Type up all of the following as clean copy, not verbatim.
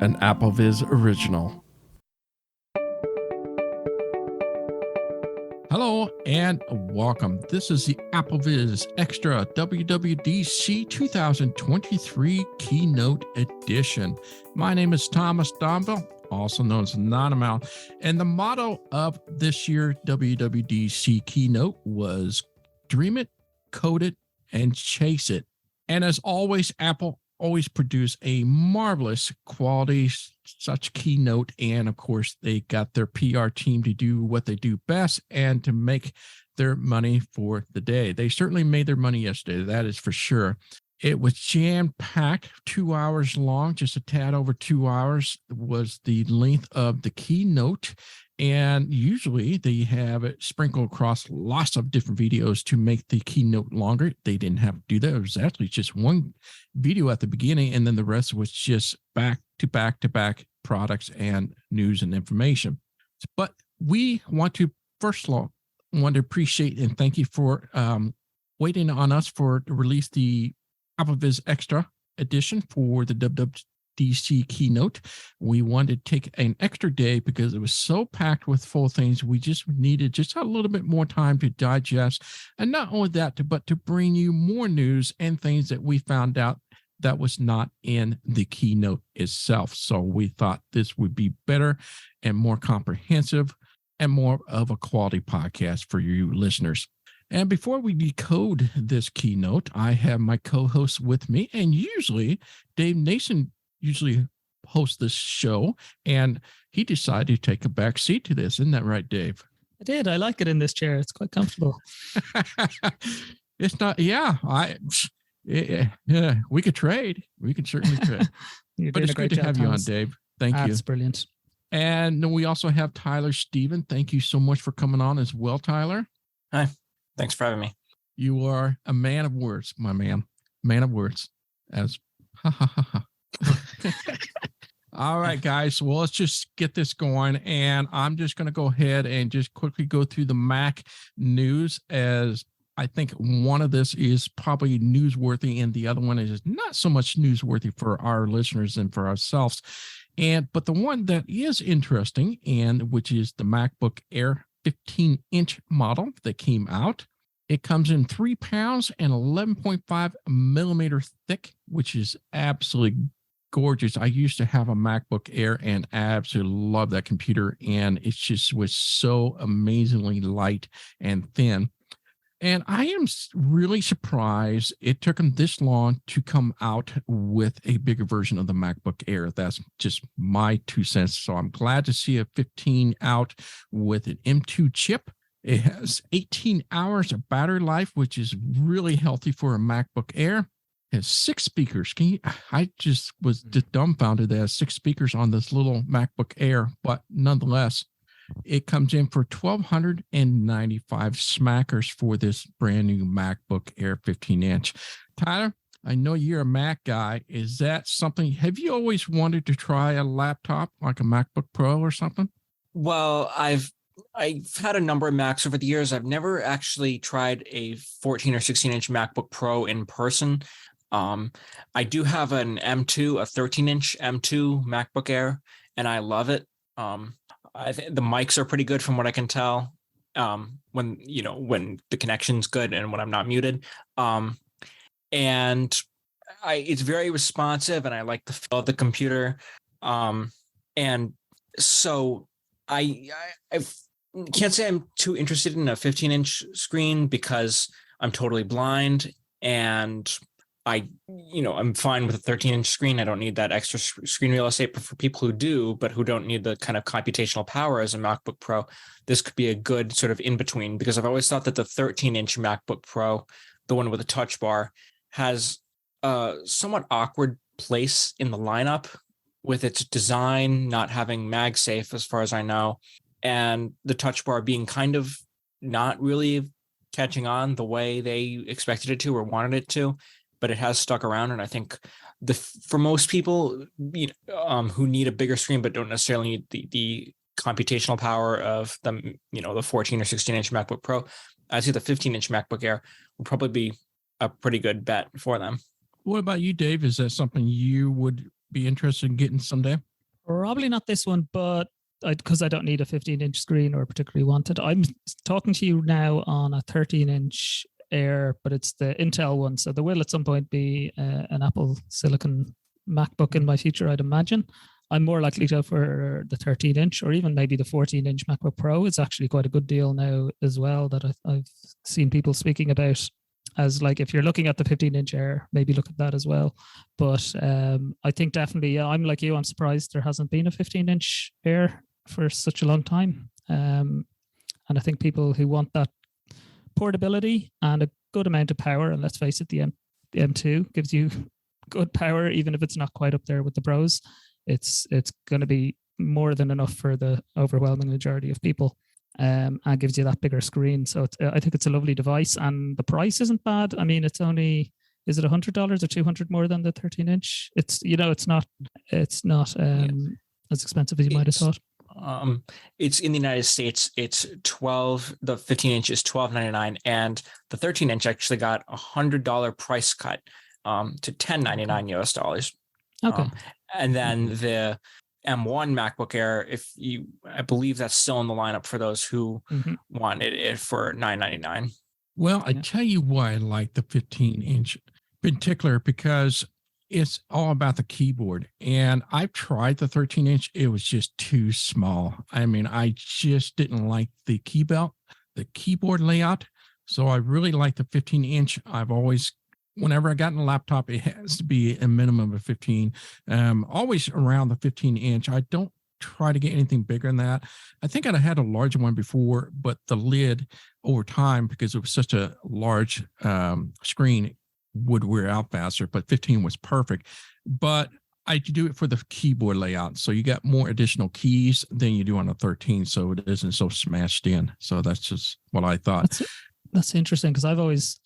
an AppleVis original. Hello and welcome. This is the AppleVis Extra WWDC 2023 Keynote Edition. My name is Thomas Donville, also known as Nonamal, and the motto of this year WWDC Keynote was Dream It, Code It, and Chase It. And as always, Apple always produce a marvelous quality such keynote, and of course they got their PR team to do what they do best and to make their money for the day. They certainly made their money yesterday, that is for sure. It was jam-packed, 2 hours long, just a tad over 2 hours was the length of the keynote. And usually they have it sprinkled across lots of different videos to make the keynote longer. They didn't have to do that. It was actually just one video at the beginning, and then the rest was just back to back products and news and information. But we want to, first of all, appreciate and thank you for waiting on us to release the AppleVis Extra edition for the WWDC keynote. We wanted to take an extra day because it was so packed with full things. We just needed just a little bit more time to digest, and not only that, but to bring you more news and things that we found out that was not in the keynote itself. So we thought this would be better and more comprehensive and more of a quality podcast for you listeners. And before we decode this keynote, I have my co-host with me, and usually Dave Nason usually hosts this show, and he decided to take a back seat to this. Isn't that right, Dave? I did. I like it in this chair. It's quite comfortable. It's not, yeah, we could trade. We could certainly trade. But it's good to have you on, Dave. Thank you. That's brilliant. And we also have Tyler Steven. Thank you so much for coming on as well, Tyler. Hi. Thanks for having me. You are a man of words, my man. Man of words. As ha ha ha ha. All right, guys. Well, let's just get this going. And I'm just going to go ahead and just quickly go through the Mac news, as I think one of this is probably newsworthy and the other one is not so much newsworthy for our listeners and for ourselves. But the one that is interesting, and which is the MacBook Air 15-inch model that came out. It comes in 3 pounds and 11.5 millimeter thick, which is absolutely gorgeous. I used to have a MacBook Air and absolutely love that computer, and it just was so amazingly light and thin. And I am really surprised it took them this long to come out with a bigger version of the MacBook Air. That's just my 2 cents. So I'm glad to see a 15 out with an M2 chip. It has 18 hours of battery life, which is really healthy for a MacBook Air. It has 6 speakers. I just was dumbfounded that it has 6 speakers on this little MacBook Air, but nonetheless, it comes in for $1,295 smackers for this brand new MacBook Air 15-inch. Tyler, I know you're a Mac guy. Is that something, have you always wanted to try a laptop like a MacBook Pro or something? Well, I've had a number of Macs over the years. I've never actually tried a 14 or 16-inch MacBook Pro in person. I do have an M2, a 13-inch M2 MacBook Air, and I love it. I think the mics are pretty good from what I can tell. When the connection's good and when I'm not muted. And it's very responsive, and I like the feel of the computer. And so I can't say I'm too interested in a 15-inch screen because I'm totally blind, and I'm fine with a 13-inch screen. I don't need that extra screen real estate. But for people who do, but who don't need the kind of computational power as a MacBook Pro, this could be a good sort of in-between, because I've always thought that the 13-inch MacBook Pro, the one with a touch bar, has a somewhat awkward place in the lineup with its design not having MagSafe, as far as I know, and the touch bar being kind of not really catching on the way they expected it to or wanted it to. But it has stuck around, and I think for most people who need a bigger screen but don't necessarily need the computational power of the 14 or 16-inch MacBook Pro, I see the 15-inch MacBook Air would probably be a pretty good bet for them. What about you, Dave? Is that something you would be interested in getting someday? Probably not this one, but because I don't need a 15-inch screen or particularly want it. I'm talking to you now on a 13-inch Air, but it's the Intel one. So there will at some point be an Apple Silicon MacBook in my future, I'd imagine. I'm more likely to go for the 13-inch or even maybe the 14-inch MacBook Pro. It's actually quite a good deal now as well that I've seen people speaking about as like, if you're looking at the 15-inch Air, maybe look at that as well. But I think definitely, yeah, I'm like you. I'm surprised there hasn't been a 15-inch Air for such a long time. And I think people who want that portability and a good amount of power, and let's face it, the M2 gives you good power, even if it's not quite up there with the Pros. It's going to be more than enough for the overwhelming majority of people, and gives you that bigger screen. So I think it's a lovely device, and the price isn't bad. I mean, it's only, is it $100 or $200 more than the 13-inch? It's not as expensive as you might have thought. It's in the United States. It's 12. The 15-inch is $12.99, and the 13-inch actually got $100 price cut to $10.99 US dollars. Okay. And then the M1 MacBook Air, I believe that's still in the lineup for those who wanted it for $9.99. Well, I tell you why I like the 15-inch in particular, because it's all about the keyboard. And I've tried the 13-inch. It was just too small. I mean, I just didn't like the keyboard layout. So I really like the 15-inch. I've always, whenever I got in a laptop, it has to be a minimum of 15, always around the 15-inch. I don't try to get anything bigger than that. I think I'd had a larger one before, but the lid over time, because it was such a large screen, would wear out faster, but 15 was perfect. But I do it for the keyboard layout. So you got more additional keys than you do on a 13. So it isn't so smashed in. So that's just what I thought. That's interesting, because I've always,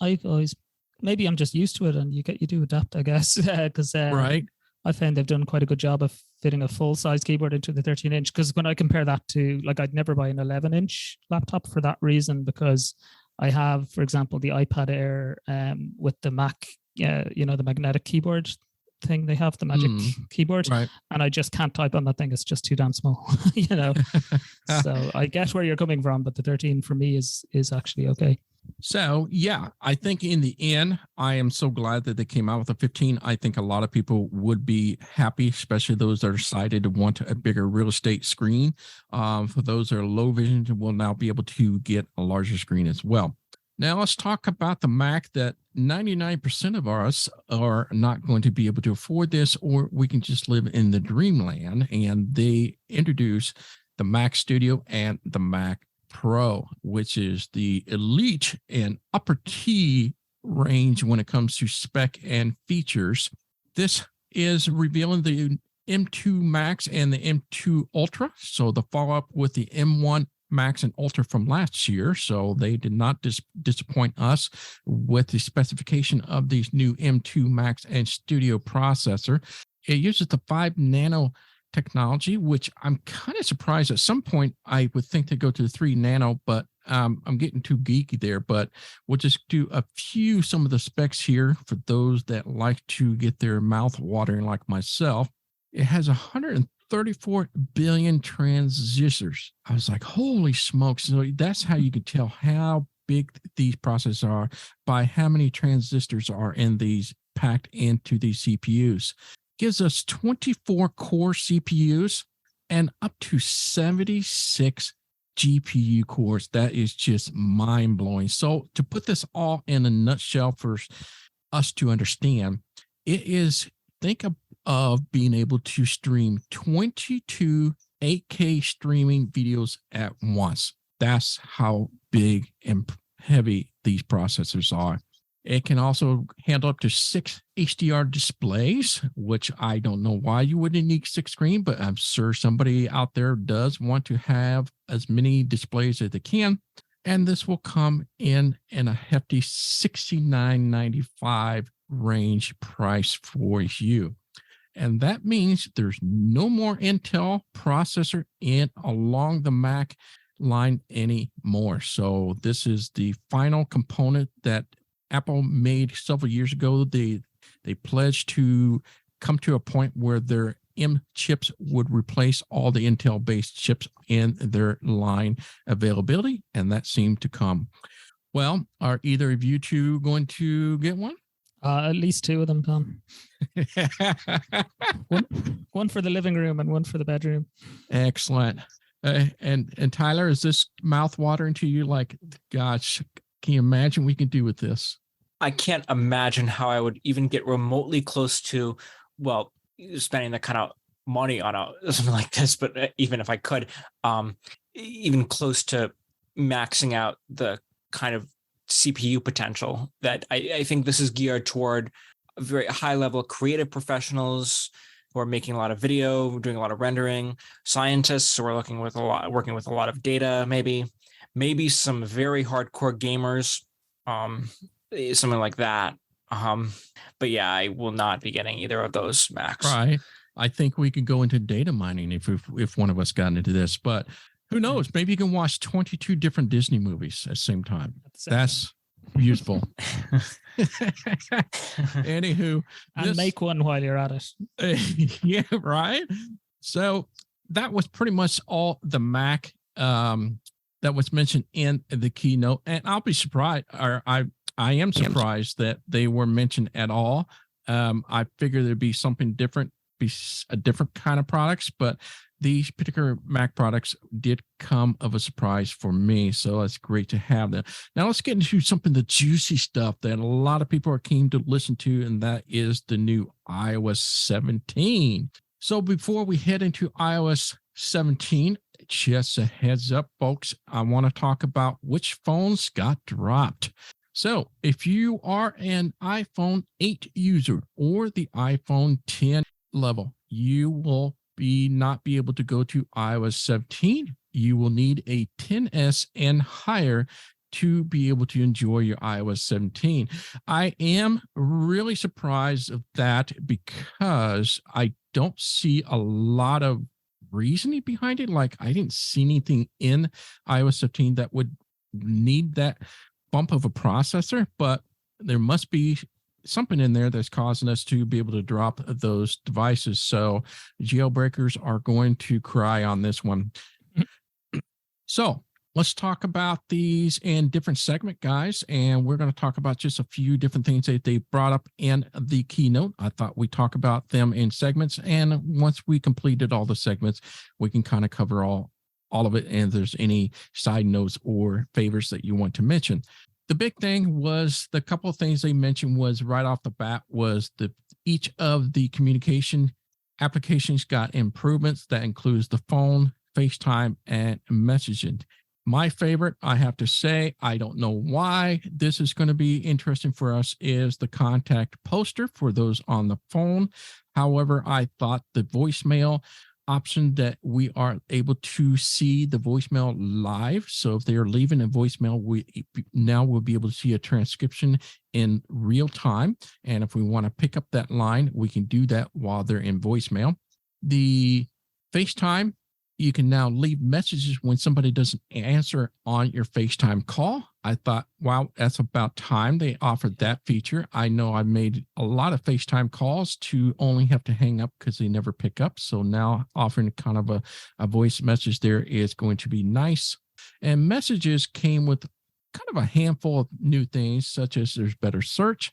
maybe I'm just used to it, and you do adapt, I guess, because right. I found they've done quite a good job of fitting a full size keyboard into the 13-inch. Because when I compare that to, like, I'd never buy an 11-inch laptop for that reason, because I have, for example, the iPad Air with the Mac, the magnetic keyboard thing they have, the Magic keyboard, right. And I just can't type on that thing. It's just too damn small, So I get where you're coming from, but the 13 for me is actually okay. So, yeah, I think in the end, I am so glad that they came out with a 15. I think a lot of people would be happy, especially those that are sighted to want a bigger real estate screen. For those that are low vision, will now be able to get a larger screen as well. Now, let's talk about the Mac that 99% of us are not going to be able to afford this, or we can just live in the dreamland. And they introduce the Mac Studio and the Mac Pro, which is the elite and upper T range when it comes to spec and features. This is revealing the M2 Max and the M2 Ultra. So the follow-up with the M1 Max and Ultra from last year. So they did not disappoint us with the specification of these new M2 Max and Studio processor. It uses the 5 nano technology, which I'm kind of surprised. At some point I would think to go to the 3 nano, but I'm getting too geeky there. But we'll just do some of the specs here for those that like to get their mouth watering like myself. It has 134 billion transistors. I was like, holy smokes. So that's how you can tell how big these processors are by how many transistors are in these packed into these CPUs. Gives us 24 core CPUs and up to 76 GPU cores. That is just mind-blowing. So to put this all in a nutshell for us to understand, it is, think of being able to stream 22 8K streaming videos at once. That's how big and heavy these processors are. It can also handle up to 6 HDR displays, which I don't know why you wouldn't need 6 screen, but I'm sure somebody out there does want to have as many displays as they can. And this will come in a hefty $69.95 range price for you. And that means there's no more Intel processor along the Mac line anymore. So this is the final component that Apple made several years ago. They pledged to come to a point where their M chips would replace all the Intel-based chips in their line availability, and that seemed to come. Well, are either of you two going to get one? At least two of them, Tom. One for the living room and one for the bedroom. Excellent. And Tyler, is this mouth watering to you? Like, gosh, can you imagine what we can do with this? I can't imagine how I would even get remotely close to, well, spending the kind of money on something like this. But even if I could, even close to maxing out the kind of CPU potential that I think this is geared toward very high level creative professionals who are making a lot of video, doing a lot of rendering, scientists who are working with a lot of data, maybe some very hardcore gamers, something like that. But yeah, I will not be getting either of those, Max. Right. I think we could go into data mining if one of us got into this, but who knows? Maybe you can watch 22 different Disney movies at the same time. That's useful. Anywho, and make one while you're at it. Yeah, right. So that was pretty much all the Mac that was mentioned in the keynote, and I'll be surprised, or I am surprised that they were mentioned at all. I figured there'd be something different, be a different kind of products, but these particular Mac products did come of a surprise for me. So it's great to have them. Now let's get into something, the juicy stuff that a lot of people are keen to listen to, and that is the new iOS 17. So before we head into iOS 17, just a heads up, folks, I want to talk about which phones got dropped. So if you are an iPhone 8 user or the iPhone 10 level, you will not be able to go to iOS 17. You will need a 10S and higher to be able to enjoy your iOS 17. I am really surprised of that because I don't see a lot of reasoning behind it. Like, I didn't see anything in iOS 17 that would need that bump of a processor, but there must be something in there that's causing us to be able to drop those devices. So jailbreakers are going to cry on this one. So let's talk about these in different segment, guys. And we're going to talk about just a few different things that they brought up in the keynote. I thought we'd talk about them in segments. And once we completed all the segments, we can kind of cover all of it. And if there's any side notes or favors that you want to mention. The big thing was the couple of things they mentioned was right off the bat was each of the communication applications got improvements. That includes the phone, FaceTime, and messaging. My favorite, I have to say, I don't know why this is going to be interesting for us, is the contact poster for those on the phone. However, I thought the voicemail option that we are able to see the voicemail live. So if they are leaving a voicemail, we'll be able to see a transcription in real time. And if we want to pick up that line, we can do that while they're in voicemail. The FaceTime, you can now leave messages when somebody doesn't answer on your FaceTime call. I thought, wow, that's about time they offered that feature. I know I made a lot of FaceTime calls to only have to hang up because they never pick up. So now offering kind of a voice message there is going to be nice. And messages came with kind of a handful of new things, such as there's better search,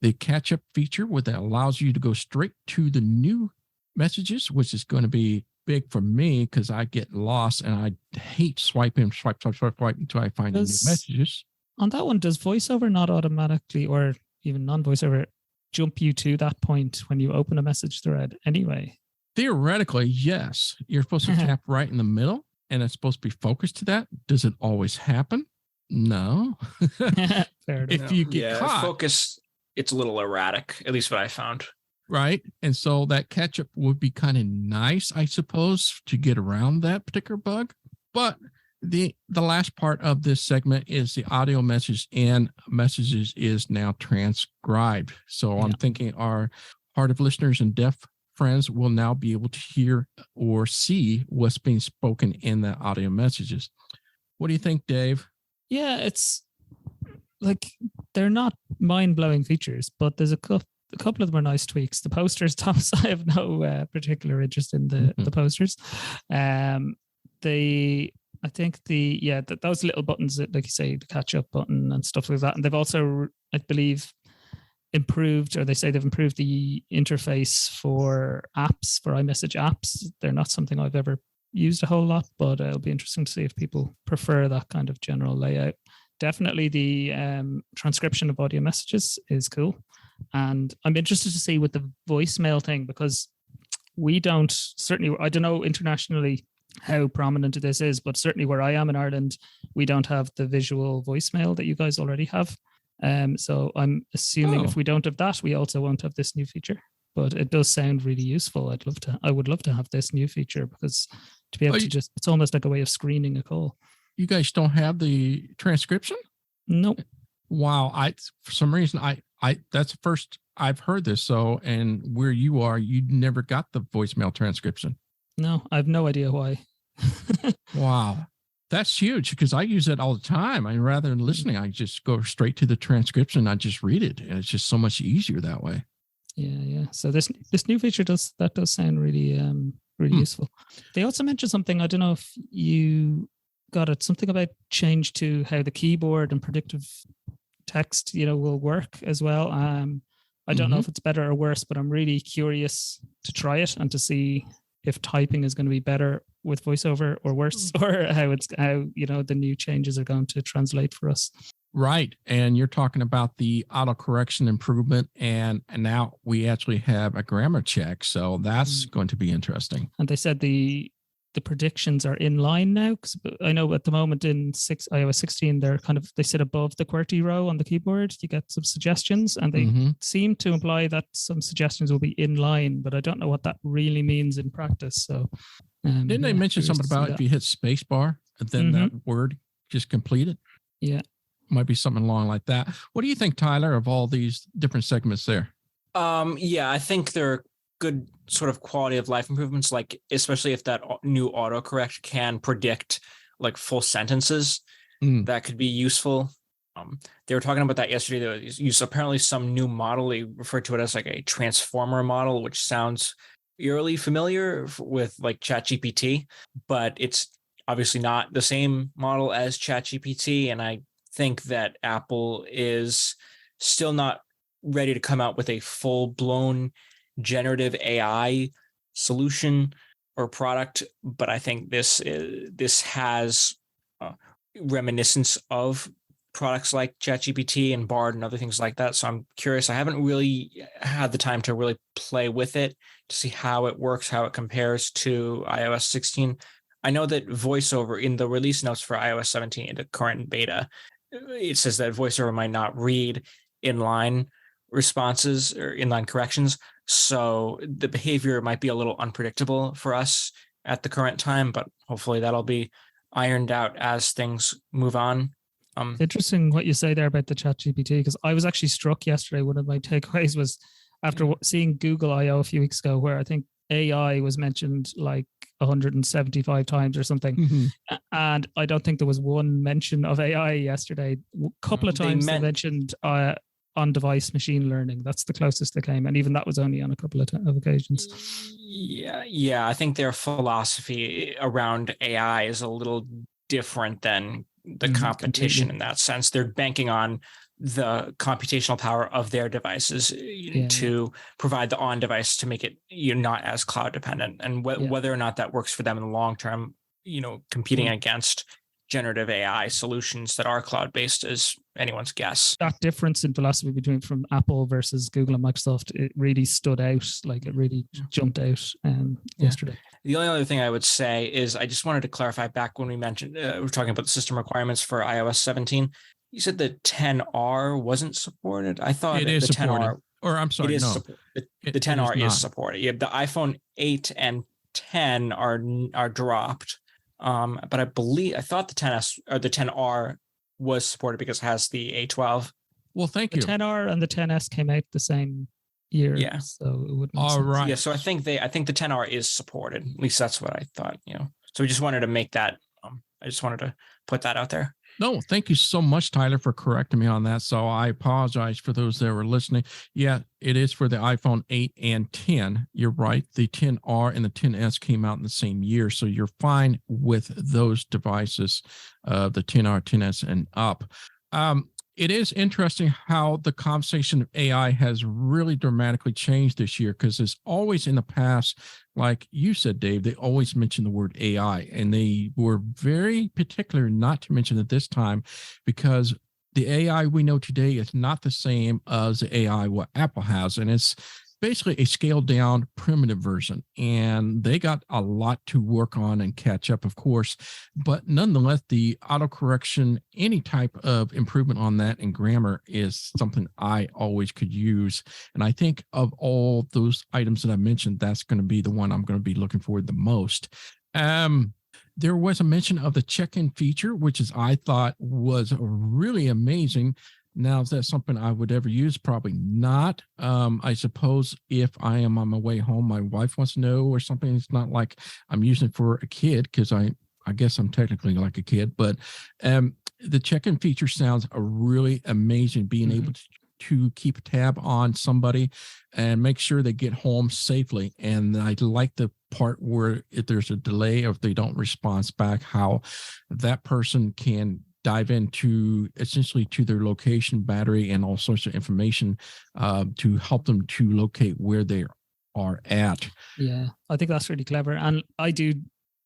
the catch-up feature, where that allows you to go straight to the new messages, which is going to be big for me because I get lost and I hate swipe until I find the new messages. On that one, does VoiceOver not automatically, or even non-VoiceOver, jump you to that point when you open a message thread anyway? Theoretically, yes. You're supposed to tap right in the middle and it's supposed to be focused to that. Does it always happen? No. Fair enough. If you get caught, focus, it's a little erratic, at least what I found. Right. And so that catch up would be kind of nice, I suppose, to get around that particular bug. But the last part of this segment is the audio message, and messages is now transcribed. So I'm thinking our hard of listeners and deaf friends will now be able to hear or see what's being spoken in the audio messages. What do you think, Dave? Yeah, it's like they're not mind-blowing features, but there's a a couple of them are nice tweaks. The posters, Thomas, I have no particular interest in the posters. I think those little buttons that, like you say, the catch up button and stuff like that. And they've also, I believe, improved, or they say they've improved the interface for apps, for iMessage apps. They're not something I've ever used a whole lot, but it'll be interesting to see if people prefer that kind of general layout. Definitely the transcription of audio messages is cool. And I'm interested to see with the voicemail thing, because I don't know internationally how prominent this is, but certainly where I am in Ireland, we don't have the visual voicemail that you guys already have. So I'm assuming if we don't have that, we also won't have this new feature. But it does sound really useful. I would love to have this new feature, because to be able to it's almost like a way of screening a call. You guys don't have the transcription? Nope. Wow. For some reason, that's the first I've heard this. So, and where you are, you never got the voicemail transcription. No, I have no idea why. Wow. That's huge, because I use it all the time. Rather than listening, I just go straight to the transcription. I just read it, and it's just so much easier that way. Yeah. So this new feature does sound really useful. They also mentioned something, I don't know if you got it, something about change to how the keyboard and predictive text, will work as well. I don't know if it's better or worse, but I'm really curious to try it and to see if typing is going to be better with VoiceOver or worse, or how the new changes are going to translate for us. Right. And you're talking about the autocorrection improvement, and now we actually have a grammar check. So that's going to be interesting. And they said the predictions are in line now, because I know at the moment in iOS 16, they sit above the QWERTY row on the keyboard. You get some suggestions, and they seem to imply that some suggestions will be in line, but I don't know what that really means in practice. So didn't they mention something about if you hit spacebar, then that word just completed? Yeah. Might be something along like that. What do you think, Tyler, of all these different segments there? I think they're good sort of quality of life improvements, like especially if that new autocorrect can predict like full sentences, that could be useful. They were talking about that yesterday. They used apparently some new model. They referred to it as like a transformer model, which sounds eerily familiar with like ChatGPT, but it's obviously not the same model as ChatGPT. And I think that Apple is still not ready to come out with a full-blown generative AI solution or product, but I think this has reminiscence of products like ChatGPT and Bard and other things like that. So I'm curious. I haven't really had the time to really play with it to see how it works, how it compares to iOS 16. I know that VoiceOver in the release notes for iOS 17, the current beta, it says that VoiceOver might not read inline responses or inline corrections. So the behavior might be a little unpredictable for us at the current time, but hopefully that'll be ironed out as things move on. Interesting what you say there about the ChatGPT, because I was actually struck yesterday. One of my takeaways was after seeing Google I/O a few weeks ago, where I think AI was mentioned like 175 times or something. And I don't think there was one mention of AI yesterday. A couple of times they mentioned on-device machine learning. That's the closest they came. And even that was only on a couple of occasions. Yeah. I think their philosophy around AI is a little different than the competition completely. In that sense. They're banking on the computational power of their devices to provide the on-device to make it not as cloud dependent. And whether or not that works for them in the long term, competing against generative AI solutions that are cloud-based is anyone's guess. That difference in philosophy from Apple versus Google and Microsoft, it really stood out. Like it really jumped out yesterday. The only other thing I would say is I just wanted to clarify back when we mentioned, we're talking about the system requirements for iOS 17. You said the 10R wasn't supported. I thought it is the supported. 10R, or I'm sorry, no. The 10R is supported. Yeah, the iPhone 8 and 10 are dropped. But I thought the 10S or the 10R was supported because it has the A12. Well, thank you. The 10R and the 10S came out the same year. Yeah. So it wouldn't. All right. Yeah. So I think the 10R is supported. At least that's what I thought. So we just wanted to make that. I just wanted to put that out there. No, thank you so much, Tyler, for correcting me on that. So I apologize for those that were listening. Yeah, it is for the iPhone 8 and 10. You're right. The 10R and the 10S came out in the same year. So you're fine with those devices, the 10R, 10S, and up. It is interesting how the conversation of AI has really dramatically changed this year, because it's always in the past, like you said, Dave, they always mention the word AI, and they were very particular not to mention it this time, because the AI we know today is not the same as the AI what Apple has, and it's basically a scaled down primitive version, and they got a lot to work on and catch up, of course, but nonetheless, the autocorrection, any type of improvement on that in grammar is something I always could use. And I think of all those items that I mentioned, that's going to be the one I'm going to be looking forward the most. There was a mention of the check-in feature, which is, I thought, was really amazing. Now, is that something I would ever use? Probably not. I suppose if I am on my way home, my wife wants to know or something. It's not like I'm using it for a kid, because I guess I'm technically like a kid. But the check-in feature sounds really amazing, being able to keep a tab on somebody and make sure they get home safely. And I like the part where if there's a delay or if they don't respond back, how that person can dive into essentially to their location, battery, and all sorts of information to help them to locate where they are at. Yeah, I think that's really clever. And I do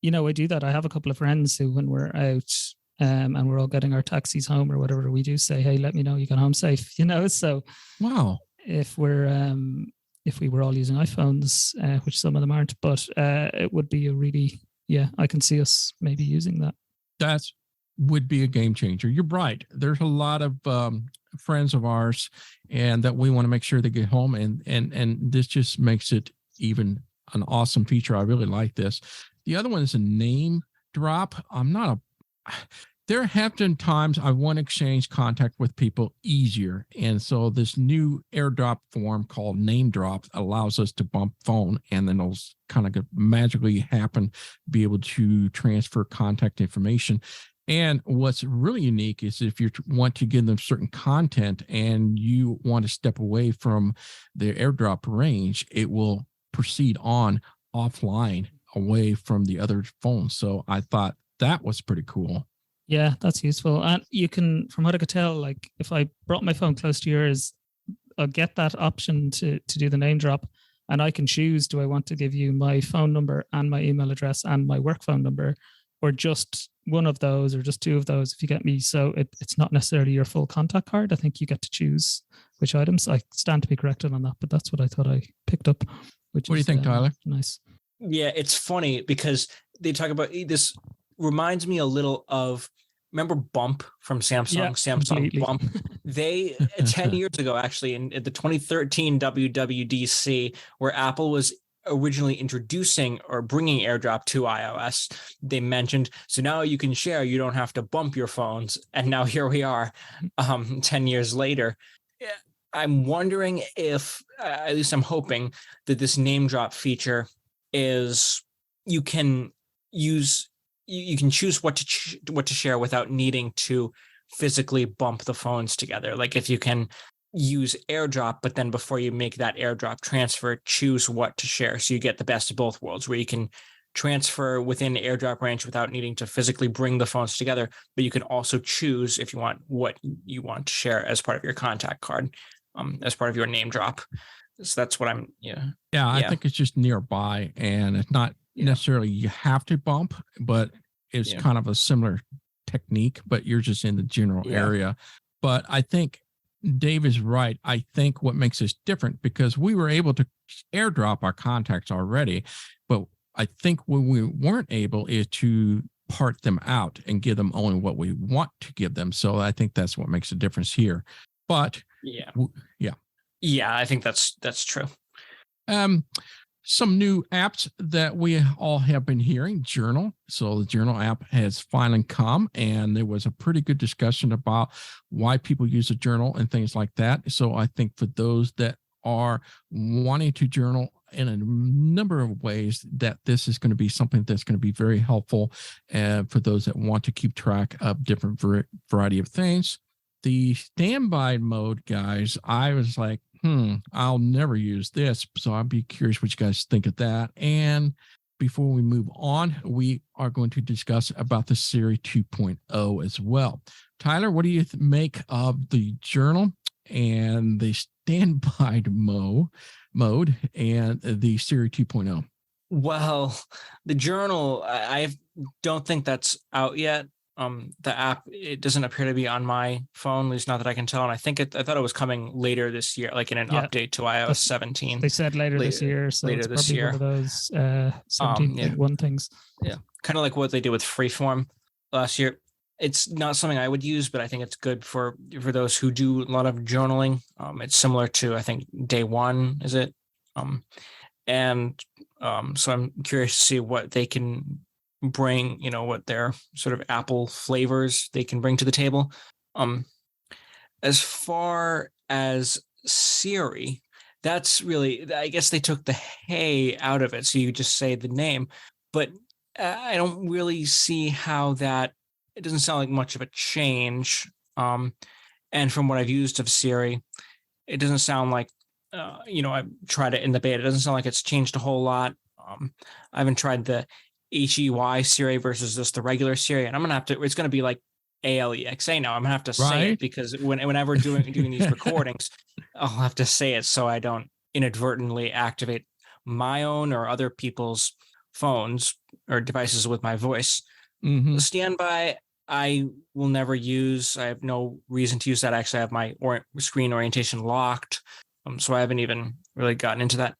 that. I have a couple of friends who, when we're out and we're all getting our taxis home or whatever, we do say, hey, let me know you got home safe, so wow, if we were all using iPhones, which some of them aren't, but it would be a really, I can see us maybe using that. That's would be a game changer. You're right. There's a lot of friends of ours, and that we want to make sure they get home, and this just makes it even an awesome feature. I really like this. The other one is a name drop. There have been times I want to exchange contact with people easier, and so this new AirDrop form called Name Drop allows us to bump phone, and then it'll kind of magically happen, be able to transfer contact information. And what's really unique is if you want to give them certain content and you want to step away from their AirDrop range, it will proceed on offline away from the other phones. So I thought that was pretty cool. Yeah, that's useful. And you can, from what I could tell, like if I brought my phone close to yours, I'll get that option to do the name drop, and I can choose, do I want to give you my phone number and my email address and my work phone number, or just one of those, or just two of those, if you get me. So it's not necessarily your full contact card. I think you get to choose which items. I stand to be corrected on that, but that's what I thought I picked up. What do you think, Tyler? Nice. Yeah, it's funny because they talk about this. Reminds me a little of, remember Bump from Samsung? Yeah, Samsung completely. Bump. They 10 years ago, actually, in the 2013 WWDC, where Apple was originally introducing or bringing AirDrop to iOS, they mentioned, so now you can share, you don't have to bump your phones. And now here we are 10 years later. I'm wondering if, at least I'm hoping, that this name drop feature is you can choose what to share without needing to physically bump the phones together. Like if you can use AirDrop, but then before you make that AirDrop transfer, choose what to share. So you get the best of both worlds, where you can transfer within AirDrop range without needing to physically bring the phones together, but you can also choose if you want what you want to share as part of your contact card, as part of your name drop. So that's what I'm, I think it's just nearby, and it's not necessarily you have to bump, but it's kind of a similar technique, but you're just in the general area. But I think Dave is right. I think what makes this different, because we were able to AirDrop our contacts already, but I think what we weren't able is to part them out and give them only what we want to give them. So I think that's what makes a difference here. But I think that's true. Some new apps that we all have been hearing, Journal. So the Journal app has finally come, and there was a pretty good discussion about why people use a journal and things like that. So I think for those that are wanting to journal in a number of ways that this is going to be something that's going to be very helpful for those that want to keep track of different variety of things. The standby mode, guys, I was like, I'll never use this. So I'd be curious what you guys think of that. And before we move on, we are going to discuss about the Siri 2.0 as well. Tyler, what do you make of the journal and the standby mode and the Siri 2.0? Well, the journal, I don't think that's out yet. The app, it doesn't appear to be on my phone, at least not that I can tell. And I thought it was coming later this year, like in an update to iOS 17. They said later this year, so later it's this probably year. one of those 17.1 things. Yeah, kind of like what they did with Freeform last year. It's not something I would use, but I think it's good for those who do a lot of journaling. It's similar to, I think, Day One, is it? So I'm curious to see what they can bring, what their sort of Apple flavors they can bring to the table. As far as Siri, that's really, I guess they took the hey out of it, so you just say the name, but I don't really see how that, it doesn't sound like much of a change. And from what I've used of Siri, it doesn't sound like, I've tried it in the beta, it doesn't sound like it's changed a whole lot. I haven't tried the HEY Siri versus just the regular Siri, and I'm gonna have to. It's gonna be like ALEXA now. I'm gonna have to say it because whenever doing these recordings, I'll have to say it so I don't inadvertently activate my own or other people's phones or devices with my voice. Mm-hmm. Standby, I will never use. I have no reason to use that. Actually, I have my screen orientation locked, so I haven't even really gotten into that.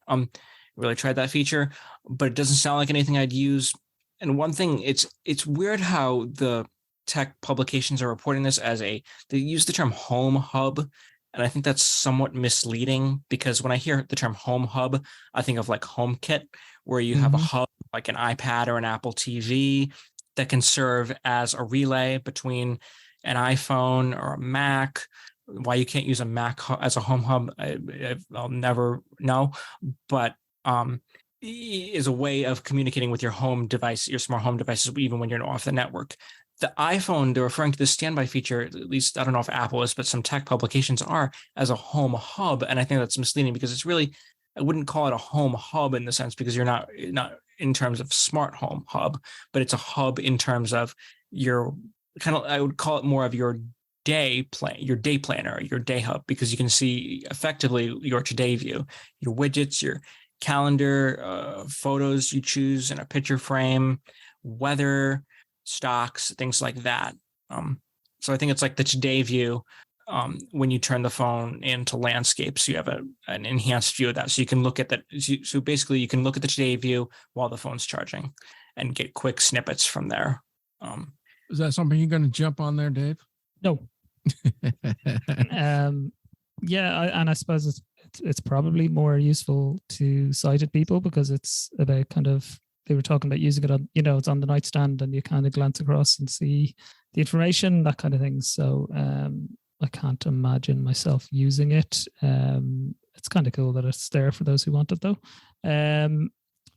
Really tried that feature, but it doesn't sound like anything I'd use. And one thing, it's weird how the tech publications are reporting this as they use the term home hub. And I think that's somewhat misleading because when I hear the term home hub, I think of like HomeKit, where you have a hub like an iPad or an Apple TV that can serve as a relay between an iPhone or a Mac. Why you can't use a Mac as a home hub, I'll never know. But is a way of communicating with your home device, your smart home devices, even when you're off the network. The iPhone, they're referring to the standby feature, at least I don't know if Apple is, but some tech publications are, as a home hub. And I think that's misleading because it's really, I wouldn't call it a home hub in the sense because you're not in terms of smart home hub, but it's a hub in terms of your kind of, I would call it more of your day planner, your day hub, because you can see effectively your today view, your widgets, your calendar, photos you choose in a picture frame, weather, stocks, things like that. So I think it's like the today view. When you turn the phone into landscapes, you have an enhanced view of that. So you can look at that. So basically you can look at the today view while the phone's charging and get quick snippets from there. Is that something you're going to jump on there, Dave? No. And I suppose it's probably more useful to sighted people because it's about kind of, they were talking about using it on, it's on the nightstand and you kind of glance across and see the information, that kind of thing. So I can't imagine myself using it. It's kind of cool that it's there for those who want it though.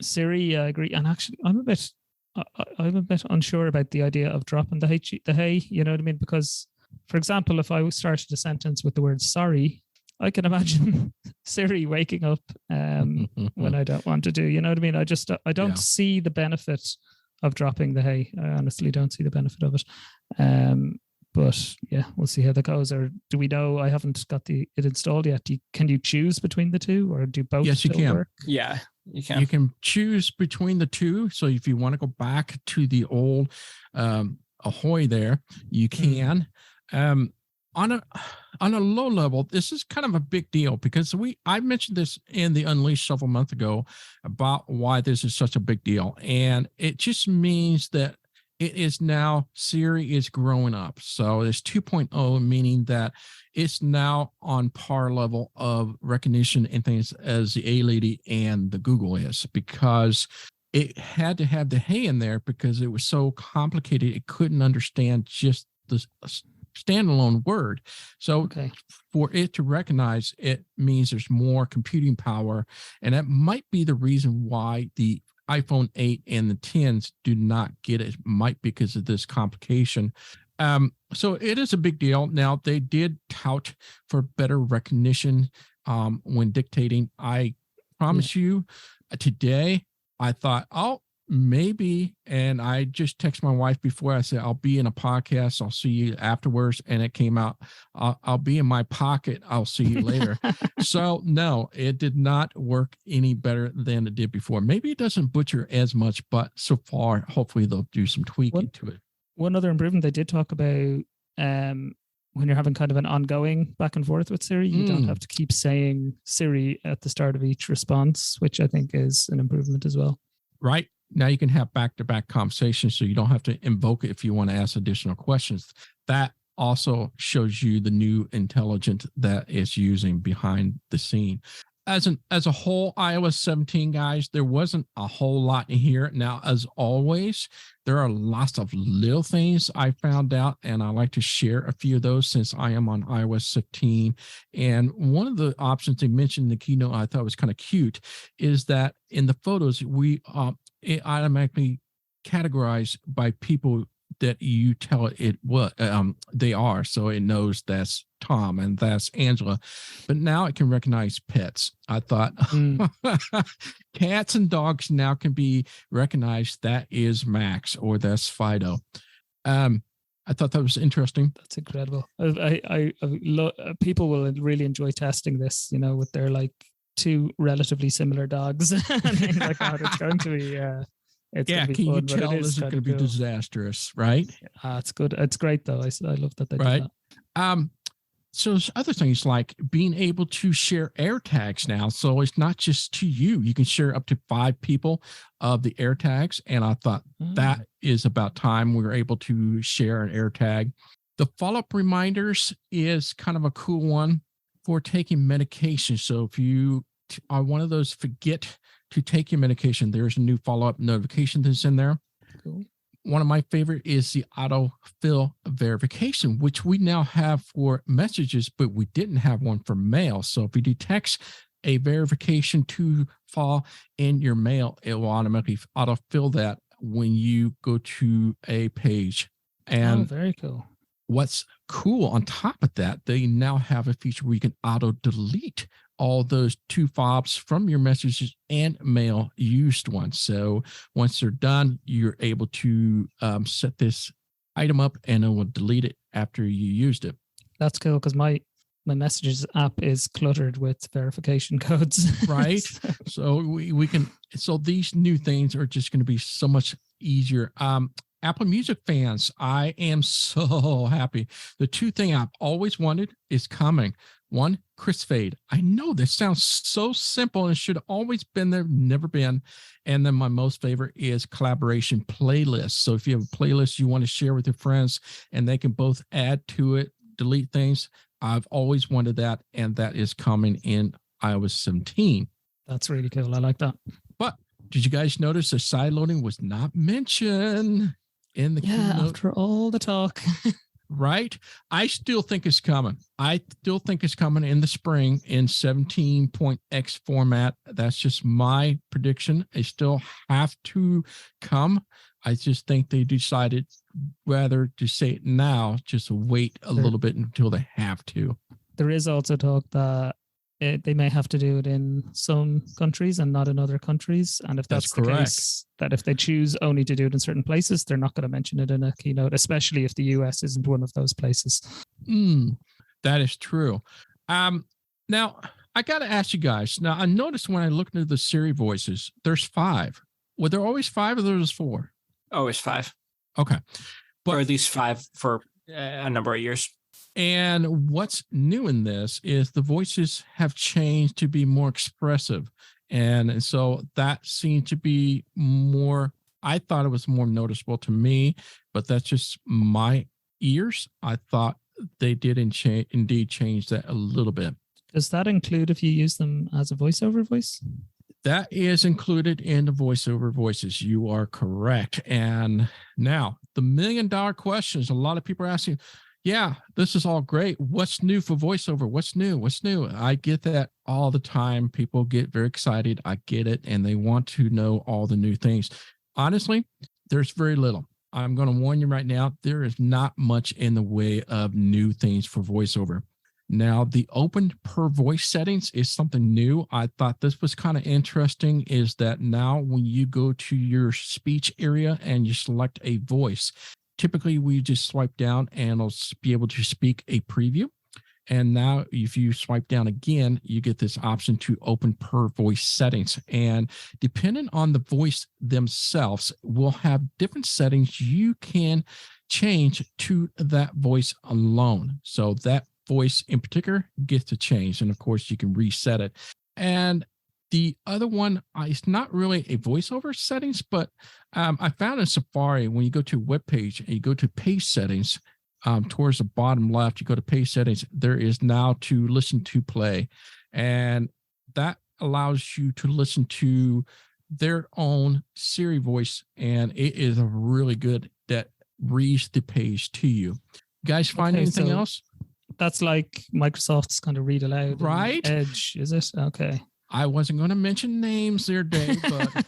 Siri, I agree. And actually I'm a bit unsure about the idea of dropping the hey, you know what I mean? Because for example, if I started a sentence with the word sorry, I can imagine Siri waking up when I don't want to do, you know what I mean? I don't see the benefit of dropping the hey. I honestly don't see the benefit of it. But yeah, we'll see how that goes. Or do we know? I haven't got it installed yet. Can you choose between the two, or do both? Yes, you can. Work? Yeah, you can. You can choose between the two. So if you want to go back to the old Ahoy, there you can. On a low level, this is kind of a big deal because I mentioned this in the Unleashed several months ago about why this is such a big deal. And it just means that it is now, Siri is growing up. So it's 2.0, meaning that it's now on par level of recognition and things as the A-Lady and the Google is, because it had to have the hey in there because it was so complicated. It couldn't understand just the standalone word. So Okay. for it to recognize, it means there's more computing power. And that might be the reason why the iPhone 8 and the 10s do not get it, might because of this complication. So it is a big deal. Now, they did tout for better recognition when dictating. I promise you, today, I thought, oh, maybe. And I just text my wife before. I said, I'll be in a podcast. I'll see you afterwards. And it came out, I'll be in my pocket. I'll see you later. So no, it did not work any better than it did before. Maybe it doesn't butcher as much, but so far, hopefully they'll do some tweaking to it. One other improvement they did talk about, when you're having kind of an ongoing back and forth with Siri, you don't have to keep saying Siri at the start of each response, which I think is an improvement as well. Right. Now you can have back-to-back conversations, so you don't have to invoke it if you want to ask additional questions. That also shows you the new intelligence that it's using behind the scene. As a whole, iOS 17, guys, there wasn't a whole lot in here. Now, as always, there are lots of little things I found out, and I like to share a few of those since I am on iOS 15. And one of the options they mentioned in the keynote I thought was kind of cute is that in the photos, it automatically categorized by people that you tell it what they are. So it knows that's Tom and that's Angela, but now it can recognize pets. I thought cats and dogs now can be recognized. That is Max or that's Fido. I thought that was interesting. That's incredible. People will really enjoy testing this, with their like two relatively similar dogs and things like that. It's going to be, it's can fun, you tell this is going to be cool. Disastrous, right? It's good. It's great though. I love that they right. do that. So there's other things like being able to share AirTags now. So it's not just to you. You can share up to 5 people of the AirTags. And I thought that is about time we were able to share an AirTag. The follow-up reminders is kind of a cool one for taking medication. So if you are one of those forget to take your medication, there's a new follow-up notification that's in there. Cool. One of my favorite is the autofill verification, which we now have for messages, but we didn't have one for mail. So if you detect a verification to fall in your mail, it will automatically autofill that when you go to a page. And very cool. What's cool on top of that, they now have a feature where you can auto delete all those 2 fobs from your messages and mail used ones. So once they're done, you're able to set this item up and it will delete it after you used it. That's cool because my messages app is cluttered with verification codes. Right. So we can, so these new things are just going to be so much easier. Apple Music fans, I am so happy. The 2 things I've always wanted is coming. 1, Fade. I know this sounds so simple and should have always been there, never been. And then my most favorite is collaboration playlists. So if you have a playlist you want to share with your friends and they can both add to it, delete things, I've always wanted that. And that is coming in iOS 17. That's really cool. I like that. But did you guys notice the side loading was not mentioned in the keynote? After all the talk. Right? I still think it's coming. I still think it's coming in the spring in 17.x format. That's just my prediction. It still have to come. I just think they decided rather to say it now, just wait a little bit until they have to. There is also talk that they may have to do it in some countries and not in other countries. And if that's the case, that if they choose only to do it in certain places, they're not going to mention it in a keynote, especially if the US isn't one of those places. That is true. Now, I got to ask you guys. Now, I noticed when I looked into the Siri voices, there's 5. Were there always 5 or there was 4? Always 5. Okay. Or at least 5 for a number of years. And what's new in this is the voices have changed to be more expressive. And so that seemed to be more, I thought it was more noticeable to me, but that's just my ears. I thought they did indeed change that a little bit. Does that include if you use them as a voiceover voice? That is included in the voiceover voices. You are correct. And now the $1 million questions, a lot of people are asking, Yeah, this is all great. What's new for voiceover? What's new? What's new? I get that all the time. People get very excited. I get it. And they want to know all the new things. Honestly, there's very little. I'm going to warn you right now, there is not much in the way of new things for voiceover. Now, the open per voice settings is something new. I thought this was kind of interesting, is that now when you go to your speech area and you select a voice, typically we just swipe down and it'll be able to speak a preview. And now if you swipe down again, you get this option to open per voice settings. And depending on the voice themselves, will have different settings you can change to that voice alone. So that voice in particular gets to change. And of course, you can reset it. And the other one is not really a voiceover settings, but I found in Safari, when you go to a web page and you go to page settings, towards the bottom left, you go to page settings, there is now to listen to play. And that allows you to listen to their own Siri voice. And it is a really good that reads the page to you. You guys find anything else? That's like Microsoft's kind of read aloud, right? Edge, is it? Okay. I wasn't going to mention names there, Dave, but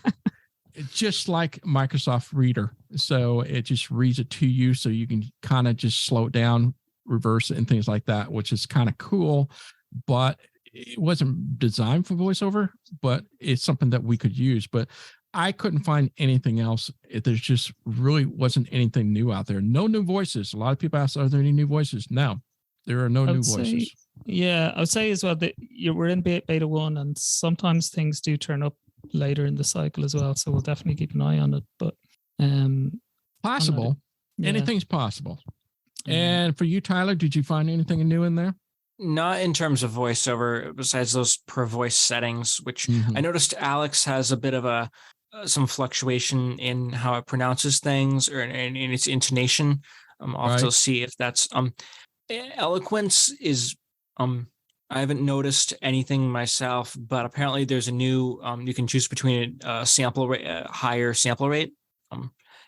it's just like Microsoft Reader. So it just reads it to you, so you can kind of just slow it down, reverse it, and things like that, which is kind of cool. But it wasn't designed for voiceover, but it's something that we could use. But I couldn't find anything else. There's just really wasn't anything new out there. No new voices. A lot of people ask, are there any new voices? No, there are no new voices. Yeah, I would say as well that we're in beta 1, and sometimes things do turn up later in the cycle as well. So we'll definitely keep an eye on it. But possible. Anything's possible. And for you, Tyler, did you find anything new in there? Not in terms of voiceover, besides those per voice settings, which I noticed Alex has a bit of some fluctuation in how it pronounces things or in its intonation. I'll also see if that's eloquence is I haven't noticed anything myself, but apparently there's a new you can choose between a sample rate, higher sample rate,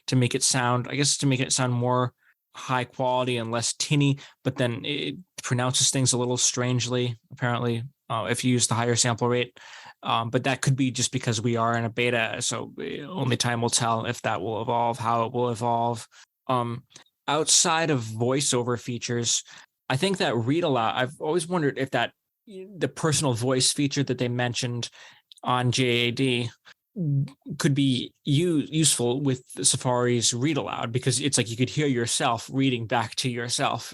to make it sound, I guess, to make it sound more high quality and less tinny, but then it pronounces things a little strangely, apparently, if you use the higher sample rate. But that could be just because we are in a beta, so only time will tell if that will evolve, how it will evolve. Outside of voiceover features, I think that read aloud, I've always wondered if that the personal voice feature that they mentioned on JAD could be useful with Safari's read aloud, because it's like you could hear yourself reading back to yourself.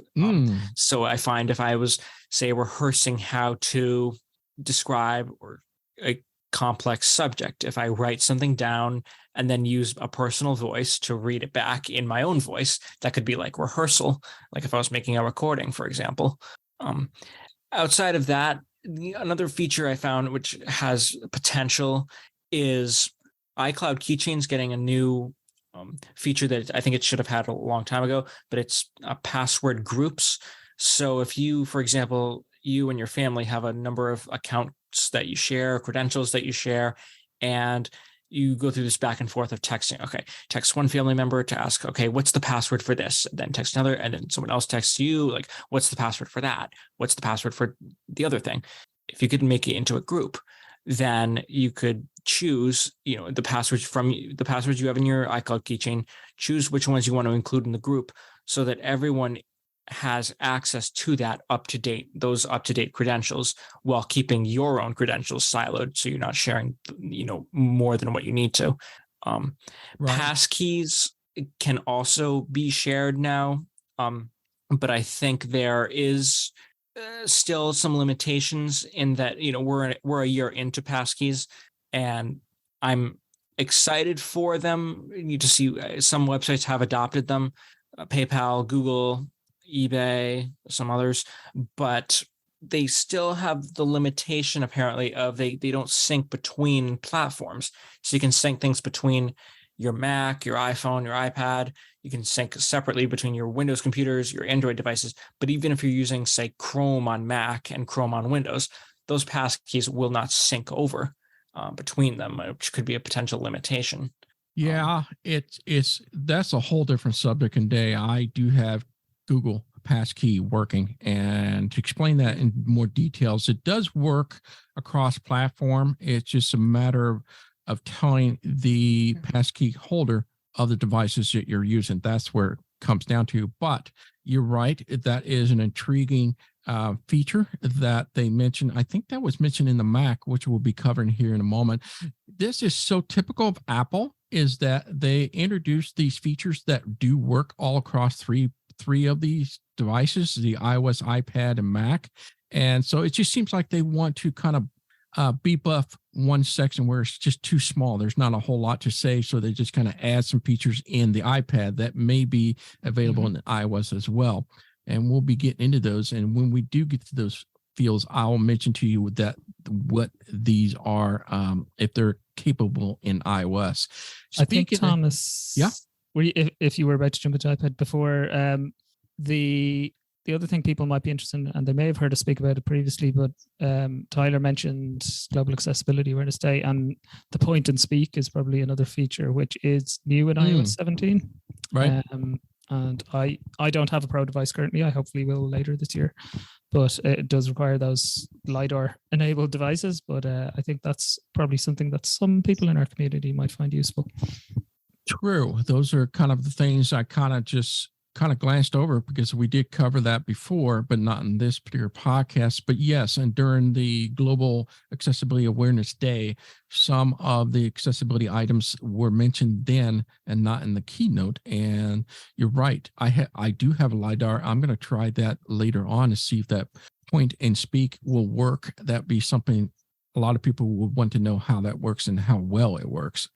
So I find if I was, say, rehearsing how to describe or a complex subject, if I write something down and then use a personal voice to read it back in my own voice, that could be like rehearsal, like if I was making a recording, for example. Outside of that, another feature I found which has potential is iCloud Keychains getting a new feature that I think it should have had a long time ago, but it's password groups. So if you, for example, you and your family have a number of accounts that you share, credentials that you share, and you go through this back and forth of texting. Okay, text one family member to ask, okay, what's the password for this? And then text another, and then someone else texts you, like, what's the password for that? What's the password for the other thing? If you could make it into a group, then you could choose, the passwords you have in your iCloud keychain, choose which ones you want to include in the group so that everyone has access to those up-to-date credentials, while keeping your own credentials siloed, so you're not sharing, more than what you need to. Passkeys can also be shared now, but I think there is still some limitations in that, we're a year into passkeys, and I'm excited for them. You need to see some websites have adopted them, PayPal, Google, eBay, some others, but they still have the limitation apparently of they don't sync between platforms. So you can sync things between your Mac, your iPhone, your iPad. You can sync separately between your Windows computers, your Android devices. But even if you're using, say, Chrome on Mac and Chrome on Windows, those passkeys will not sync over between them, which could be a potential limitation. Yeah, that's a whole different subject and day. I do have Google passkey working. And to explain that in more details, it does work across platform. It's just a matter of telling the passkey holder of the devices that you're using. That's where it comes down to. But you're right. That is an intriguing feature that they mentioned. I think that was mentioned in the Mac, which we'll be covering here in a moment. This is so typical of Apple, is that they introduced these features that do work all across three of these devices, the iOS, iPad, and Mac. And so it just seems like they want to kind of beef up one section where it's just too small. There's not a whole lot to say. So they just kind of add some features in the iPad that may be available in iOS as well. And we'll be getting into those. And when we do get to those fields, I'll mention to you that what these are, if they're capable in iOS. I think, Thomas, if you were about to jump into iPad before, the other thing people might be interested in, and they may have heard us speak about it previously, but Tyler mentioned Global Accessibility Awareness Day, and the point and speak is probably another feature which is new in iOS 17. Right. And I don't have a Pro device currently. I hopefully will later this year, but it does require those LiDAR enabled devices. But I think that's probably something that some people in our community might find useful. True. Those are kind of the things I kind of glanced over because we did cover that before, but not in this particular podcast. But yes, and during the Global Accessibility Awareness Day, some of the accessibility items were mentioned then and not in the keynote. And you're right. I do have a LiDAR. I'm going to try that later on to see if that point and speak will work. That'd be something a lot of people would want to know how that works and how well it works.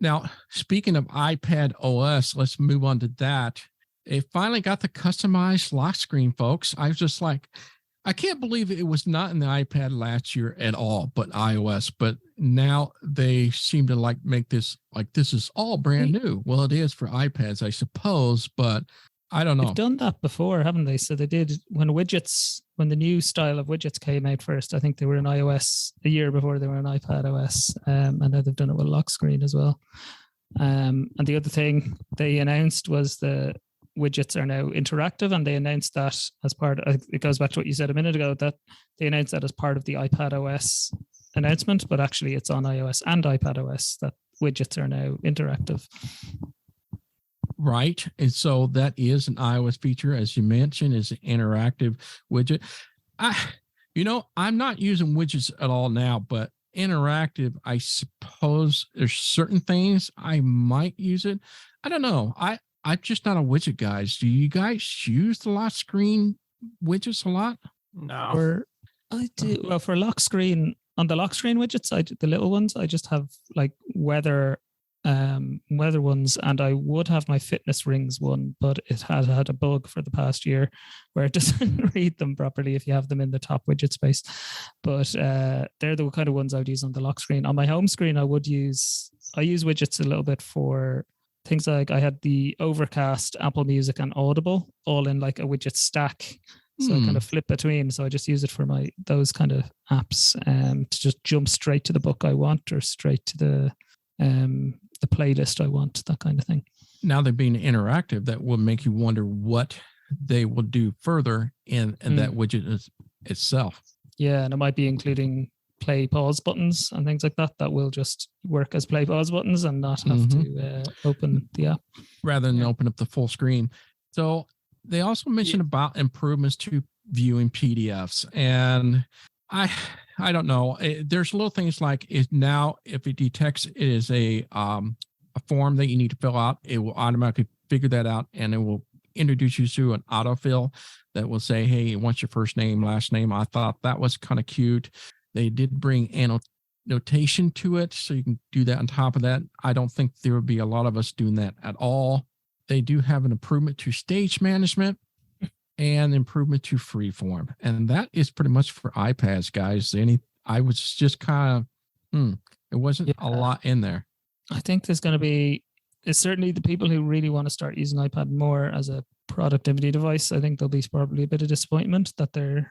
Now, speaking of iPad OS, let's move on to that. It finally got the customized lock screen, folks. I was just like, I can't believe it was not in the iPad last year at all, but iOS. But now they seem to make this like this is all brand new. Well, it is for iPads, I suppose, but I don't know. They've done that before, haven't they? So they did when the new style of widgets came out first. I think they were in iOS a year before they were in iPad OS, and now they've done it with lock screen as well. And the other thing they announced was the widgets are now interactive, and they announced that as part of, it goes back to what you said a minute ago, that they announced that as part of the iPad OS announcement, but actually it's on iOS and iPad OS that widgets are now interactive. Right. And so that is an iOS feature, as you mentioned, is an interactive widget. I'm not using widgets at all now, but interactive, I suppose there's certain things I might use it. I don't know. I'm just not a widget guys. Do you guys use the lock screen widgets a lot? No. I do. Well, for lock screen, on the lock screen widgets, the little ones, I just have like weather ones, and I would have my fitness rings one, but it has had a bug for the past year where it doesn't read them properly if you have them in the top widget space. But they're the kind of ones I would use on the lock screen. On my home screen, I use widgets a little bit for things like I had the Overcast, Apple Music, and Audible all in like a widget stack. So I kind of flip between. So I just use it for those kind of apps to just jump straight to the book I want or straight to the playlist I want, that kind of thing. Now they're being interactive, that will make you wonder what they will do further in that widget itself. Yeah, and it might be including play pause buttons and things like that will just work as play pause buttons and not have to open the app. Rather than open up the full screen. So they also mentioned about improvements to viewing PDFs. And I don't know. There's little things like now if it detects it is a form that you need to fill out, it will automatically figure that out, and it will introduce you to an autofill that will say, hey, what's your first name, last name? I thought that was kind of cute. They did bring annotation to it, so you can do that on top of that. I don't think there would be a lot of us doing that at all. They do have an improvement to stage management and improvement to freeform. And that is pretty much for iPads, guys. I was just kind of, it wasn't a lot in there. I think there's going to be, it's certainly the people who really want to start using iPad more as a productivity device. I think there'll be probably a bit of disappointment that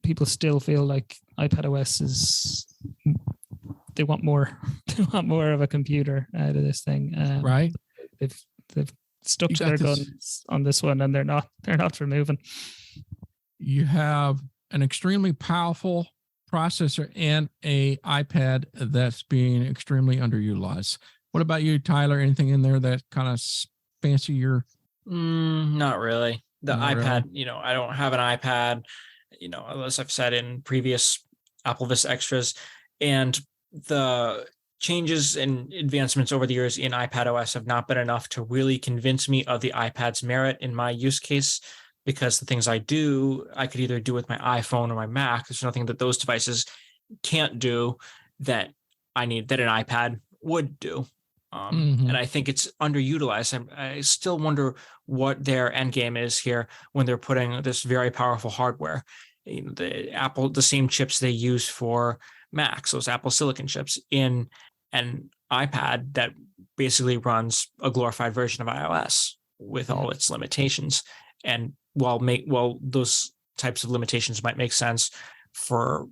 people still feel like iPad OS they want more. They want more of a computer out of this thing. Right. They've stuck to their guns on this one, and they're not removing. You have an extremely powerful processor and a iPad that's being extremely underutilized. What about you, Tyler? Anything in there that kind of fancy your? Not really. The Not iPad, really. I don't have an iPad, as I've said in previous AppleVis extras, and the changes and advancements over the years in iPadOS have not been enough to really convince me of the iPad's merit in my use case, because the things I do, I could either do with my iPhone or my Mac. There's nothing that those devices can't do that an iPad would do. And I think it's underutilized. I still wonder what their end game is here when they're putting this very powerful hardware. The same chips they use for Macs, those Apple Silicon chips, in an iPad that basically runs a glorified version of iOS with all its limitations. And while those types of limitations might make sense for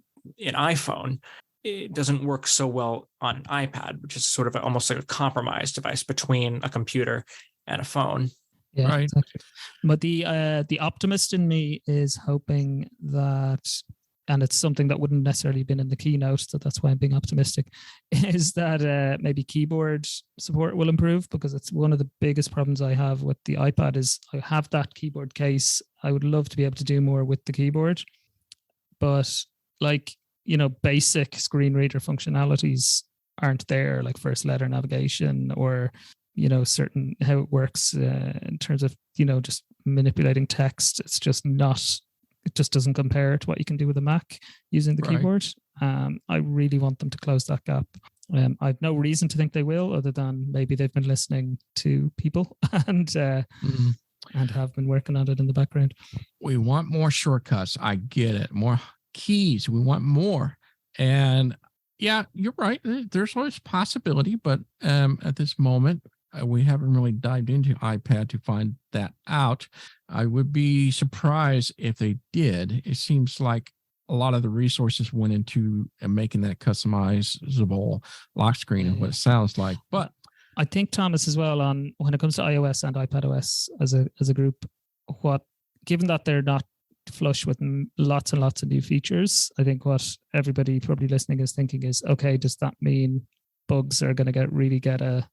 an iPhone, it doesn't work so well on an iPad, which is sort of almost like a compromise device between a computer and a phone. Yeah, right. Exactly. But the optimist in me is hoping that, and it's something that wouldn't necessarily been in the keynote, so that's why I'm being optimistic, is that maybe keyboard support will improve, because it's one of the biggest problems I have with the iPad is I have that keyboard case. I would love to be able to do more with the keyboard, but basic screen reader functionalities aren't there, like first letter navigation or certain how it works in terms of just manipulating text. It just doesn't compare to what you can do with a Mac using the keyboard. I really want them to close that gap. I have no reason to think they will, other than maybe they've been listening to people and have been working on it in the background. We want more shortcuts. I get it. More keys. We want more. And yeah, you're right. There's always possibility, but at this moment, we haven't really dived into iPad to find that out. I would be surprised if they did. It seems like a lot of the resources went into making that customizable lock screen and what it sounds like. But I think, Thomas, as well, on when it comes to iOS and iPadOS as a group, given that they're not flush with lots and lots of new features, I think what everybody probably listening is thinking is, okay, does that mean bugs are going to get a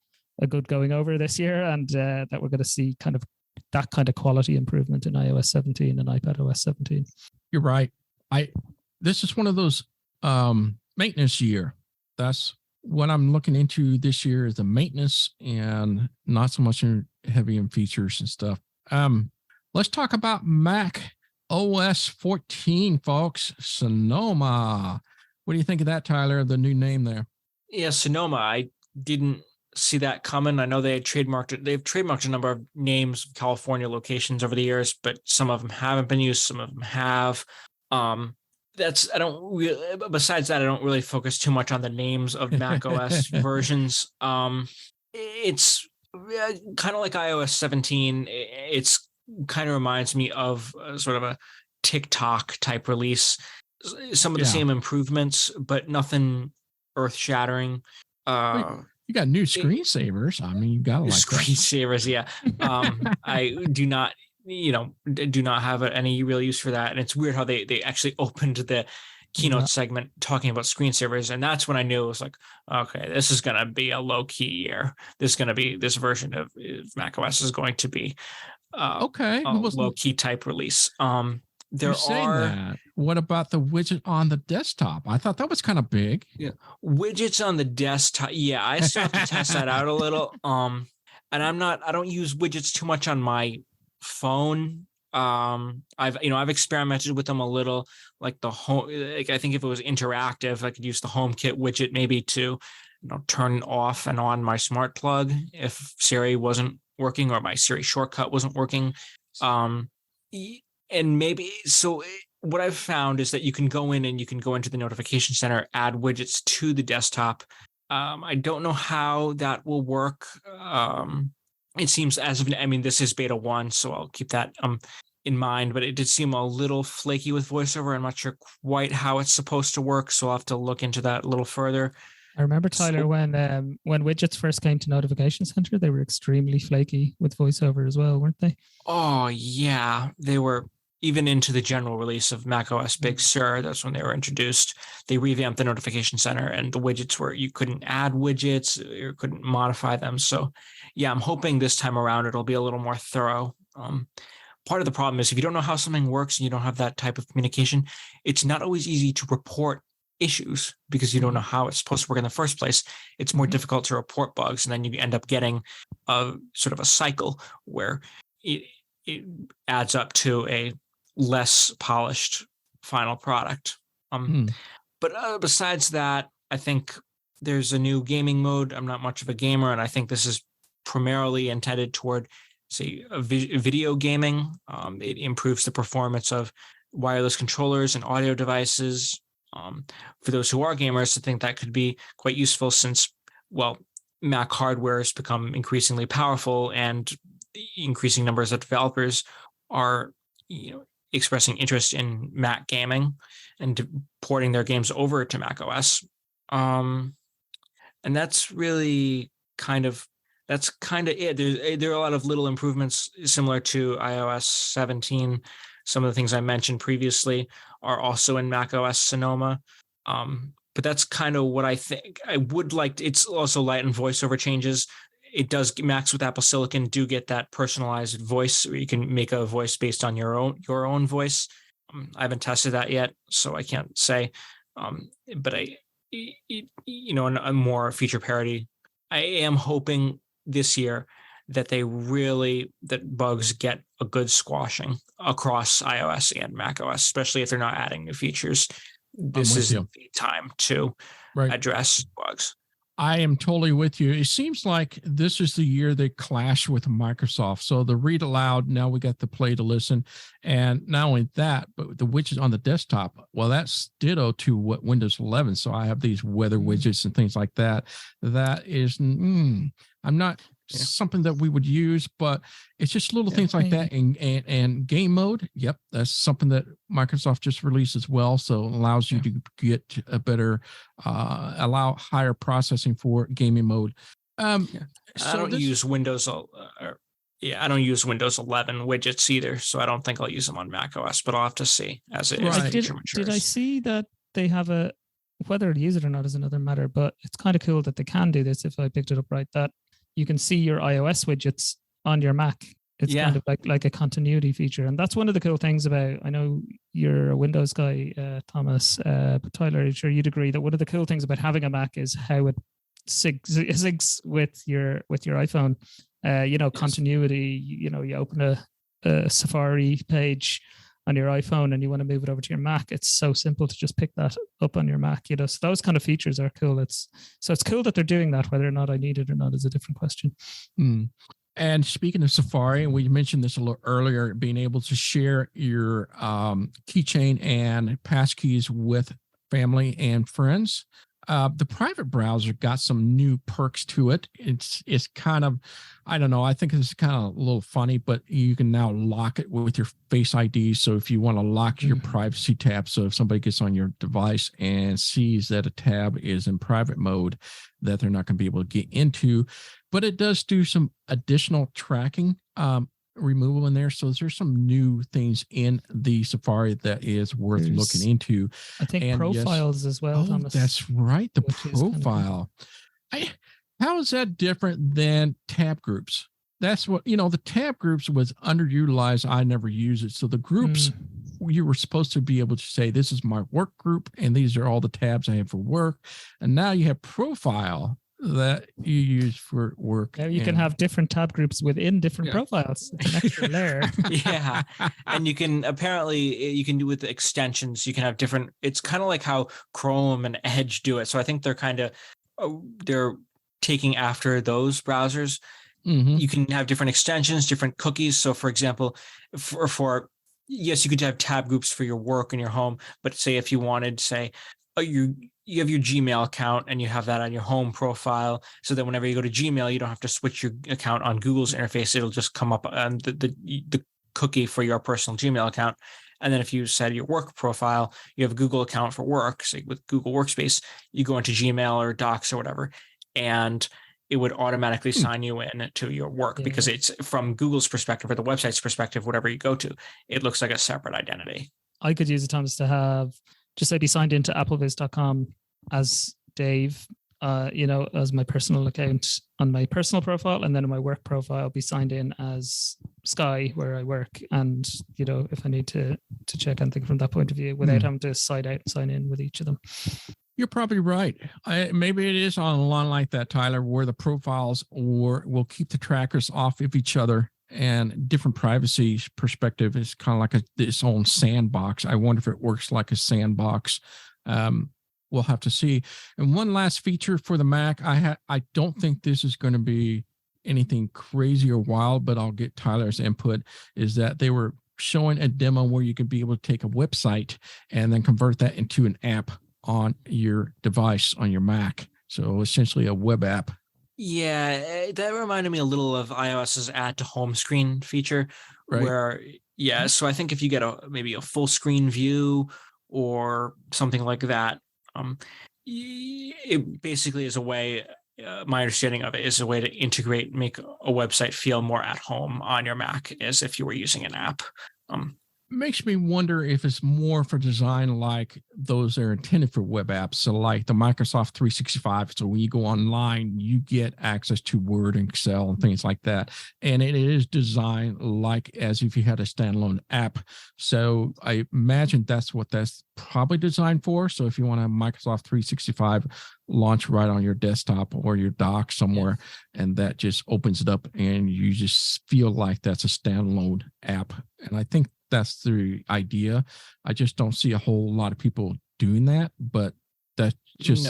good going over this year, and that we're going to see kind of that kind of quality improvement in iOS 17 and iPadOS 17? You're right. This is one of those maintenance year. That's what I'm looking into this year, is the maintenance and not so much heavy in features and stuff. Let's talk about Mac OS 14, folks. Sonoma. What do you think of that, Tyler? The new name there. Yeah, Sonoma. I didn't see that coming. I know they had trademarked it. They've trademarked a number of names, California locations over the years, but some of them haven't been used. Some of them have. Besides that, I don't really focus too much on the names of Mac OS versions. It's kind of like iOS 17. It's kind of reminds me of sort of a TikTok type release. Some of the same improvements, but nothing earth shattering. You got new screensavers. I mean, you got like screensavers. Yeah. I do not have any real use for that. And it's weird how they actually opened the keynote segment talking about screensavers. And that's when I knew it was like, okay, this is going to be a low key year. This version of macOS is going to be a low key type release. What about the widget on the desktop? I thought that was kind of big. Yeah. Widgets on the desktop. Yeah. I still have to test that out a little. And I don't use widgets too much on my phone. I've experimented with them a little, like the home. Like I think if it was interactive, I could use the HomeKit widget maybe to turn off and on my smart plug if Siri wasn't working or my Siri shortcut wasn't working. And maybe so. What I've found is that you can go in and you can go into the notification center, add widgets to the desktop. I don't know how that will work. It seems this is beta 1, so I'll keep that in mind, but it did seem a little flaky with VoiceOver. I'm not sure quite how it's supposed to work, so I'll have to look into that a little further. I remember, Tyler, when widgets first came to Notification Center, they were extremely flaky with VoiceOver as well, weren't they? Oh yeah, they were even into the general release of macOS Big Sur. That's when they were introduced. They revamped the Notification Center, and the widgets were you couldn't add widgets or couldn't modify them. So yeah, I'm hoping this time around it'll be a little more thorough. Part of the problem is if you don't know how something works and you don't have that type of communication, it's not always easy to report issues because you don't know how it's supposed to work in the first place. It's more difficult to report bugs, and then you end up getting a sort of a cycle where it adds up to a less polished final product. But besides that, I think there's a new gaming mode. I'm not much of a gamer, and I think this is primarily intended toward, say, video gaming. It improves the performance of wireless controllers and audio devices. For those who are gamers, I think that could be quite useful since, well, Mac hardware has become increasingly powerful, and increasing numbers of developers are, expressing interest in Mac gaming and porting their games over to Mac OS. And that's really kind of it. There are a lot of little improvements similar to iOS 17. Some of the things I mentioned previously are also in Mac OS Sonoma. But that's kind of what I think. I would like it's also light and voiceover changes. It does, Macs with Apple Silicon do get that personalized voice where you can make a voice based on your own voice. I haven't tested that yet, so I can't say. But a more feature parity. I am hoping this year that that bugs get a good squashing across iOS and macOS, especially if they're not adding new features. This is the time to address bugs. I am totally with you. It seems like this is the year they clash with Microsoft. So the read aloud, now we got the play to listen. And not only that, but the widgets on the desktop, well, that's ditto to what Windows 11. So I have these weather widgets and things like that. That is, I'm not something that we would use, but it's just little things like that. And game mode, yep, that's something that Microsoft just released as well. So it allows you to get a better, allow higher processing for gaming mode. I don't use Windows. I don't use Windows 11 widgets either, so I don't think I'll use them on Mac OS. But I'll have to see as it feature matures. Did I see that they have whether to use it or not is another matter, but it's kind of cool that they can do this if I picked it up right, that you can see your iOS widgets on your Mac. It's kind of like a continuity feature. And that's one of the cool things about, I know you're a Windows guy, Thomas, but Tyler, I'm sure you'd agree that one of the cool things about having a Mac is how it syncs with your iPhone. Continuity, you open a Safari page on your iPhone and you want to move it over to your Mac, it's so simple to just pick that up on your Mac, so those kind of features are cool. It's cool that they're doing that. Whether or not I need it or not is a different question. And speaking of Safari, and we mentioned this a little earlier, being able to share your keychain and passkeys with family and friends. The private browser got some new perks to it. It's kind of, I don't know, I think it's kind of a little funny, but you can now lock it with your Face ID. So if you want to lock your privacy tab, so if somebody gets on your device and sees that a tab is in private mode, that they're not going to be able to get into. But it does do some additional tracking removal in there. So there's some new things in the Safari that is worth looking into. I think profiles as well, Thomas. That's right. The profile. How is that different than tab groups? That's what, the tab groups was underutilized. I never use it. So the groups, you were supposed to be able to say, this is my work group, and these are all the tabs I have for work. And now you have profile that you use for work. Now you can have different tab groups within different profiles. It's an extra layer. Yeah. And you can do with the extensions, you can have different, it's kind of like how Chrome and Edge do it. So I think they're taking after those browsers. You can have different extensions, different cookies. So for example, yes, you could have tab groups for your work and your home, but say if you wanted, say, you have your Gmail account and you have that on your home profile, so that whenever you go to Gmail, you don't have to switch your account on Google's interface. It'll just come up on the cookie for your personal Gmail account. And then if you set your work profile, you have a Google account for work. So with Google Workspace, you go into Gmail or Docs or whatever, and it would automatically sign you in to your work because it's from Google's perspective or the website's perspective, whatever you go to, it looks like a separate identity. I could use it, Thomas, to have just say be signed into applevis.com as Dave, as my personal account on my personal profile, and then in my work profile be signed in as Sky where I work. And if I need to check anything from that point of view without having to sign out and sign in with each of them. You're probably right. Maybe it is on a line like that, Tyler, where the profiles will keep the trackers off of each other, and different privacy perspective is kind of like its own sandbox. I wonder if it works like a sandbox. We'll have to see. And one last feature for the Mac, I don't think this is going to be anything crazy or wild, but I'll get Tyler's input, is that they were showing a demo where you could be able to take a website and then convert that into an app on your device, on your Mac. So essentially a web app. Yeah, that reminded me a little of iOS's add to home screen feature, right? Where, so I think if you get maybe a full screen view or something like that, it basically is a way, my understanding of it is a way to make a website feel more at home on your Mac as if you were using an app. Makes me wonder if it's more for design like those that are intended for web apps. So like the Microsoft 365. So when you go online, you get access to Word and Excel and things like that. And it is designed like as if you had a standalone app. So I imagine that's what that's probably designed for. So if you want a Microsoft 365 launch right on your desktop or your dock somewhere, and that just opens it up and you just feel like that's a standalone app. And I think that's the idea. I just don't see a whole lot of people doing that, but that's just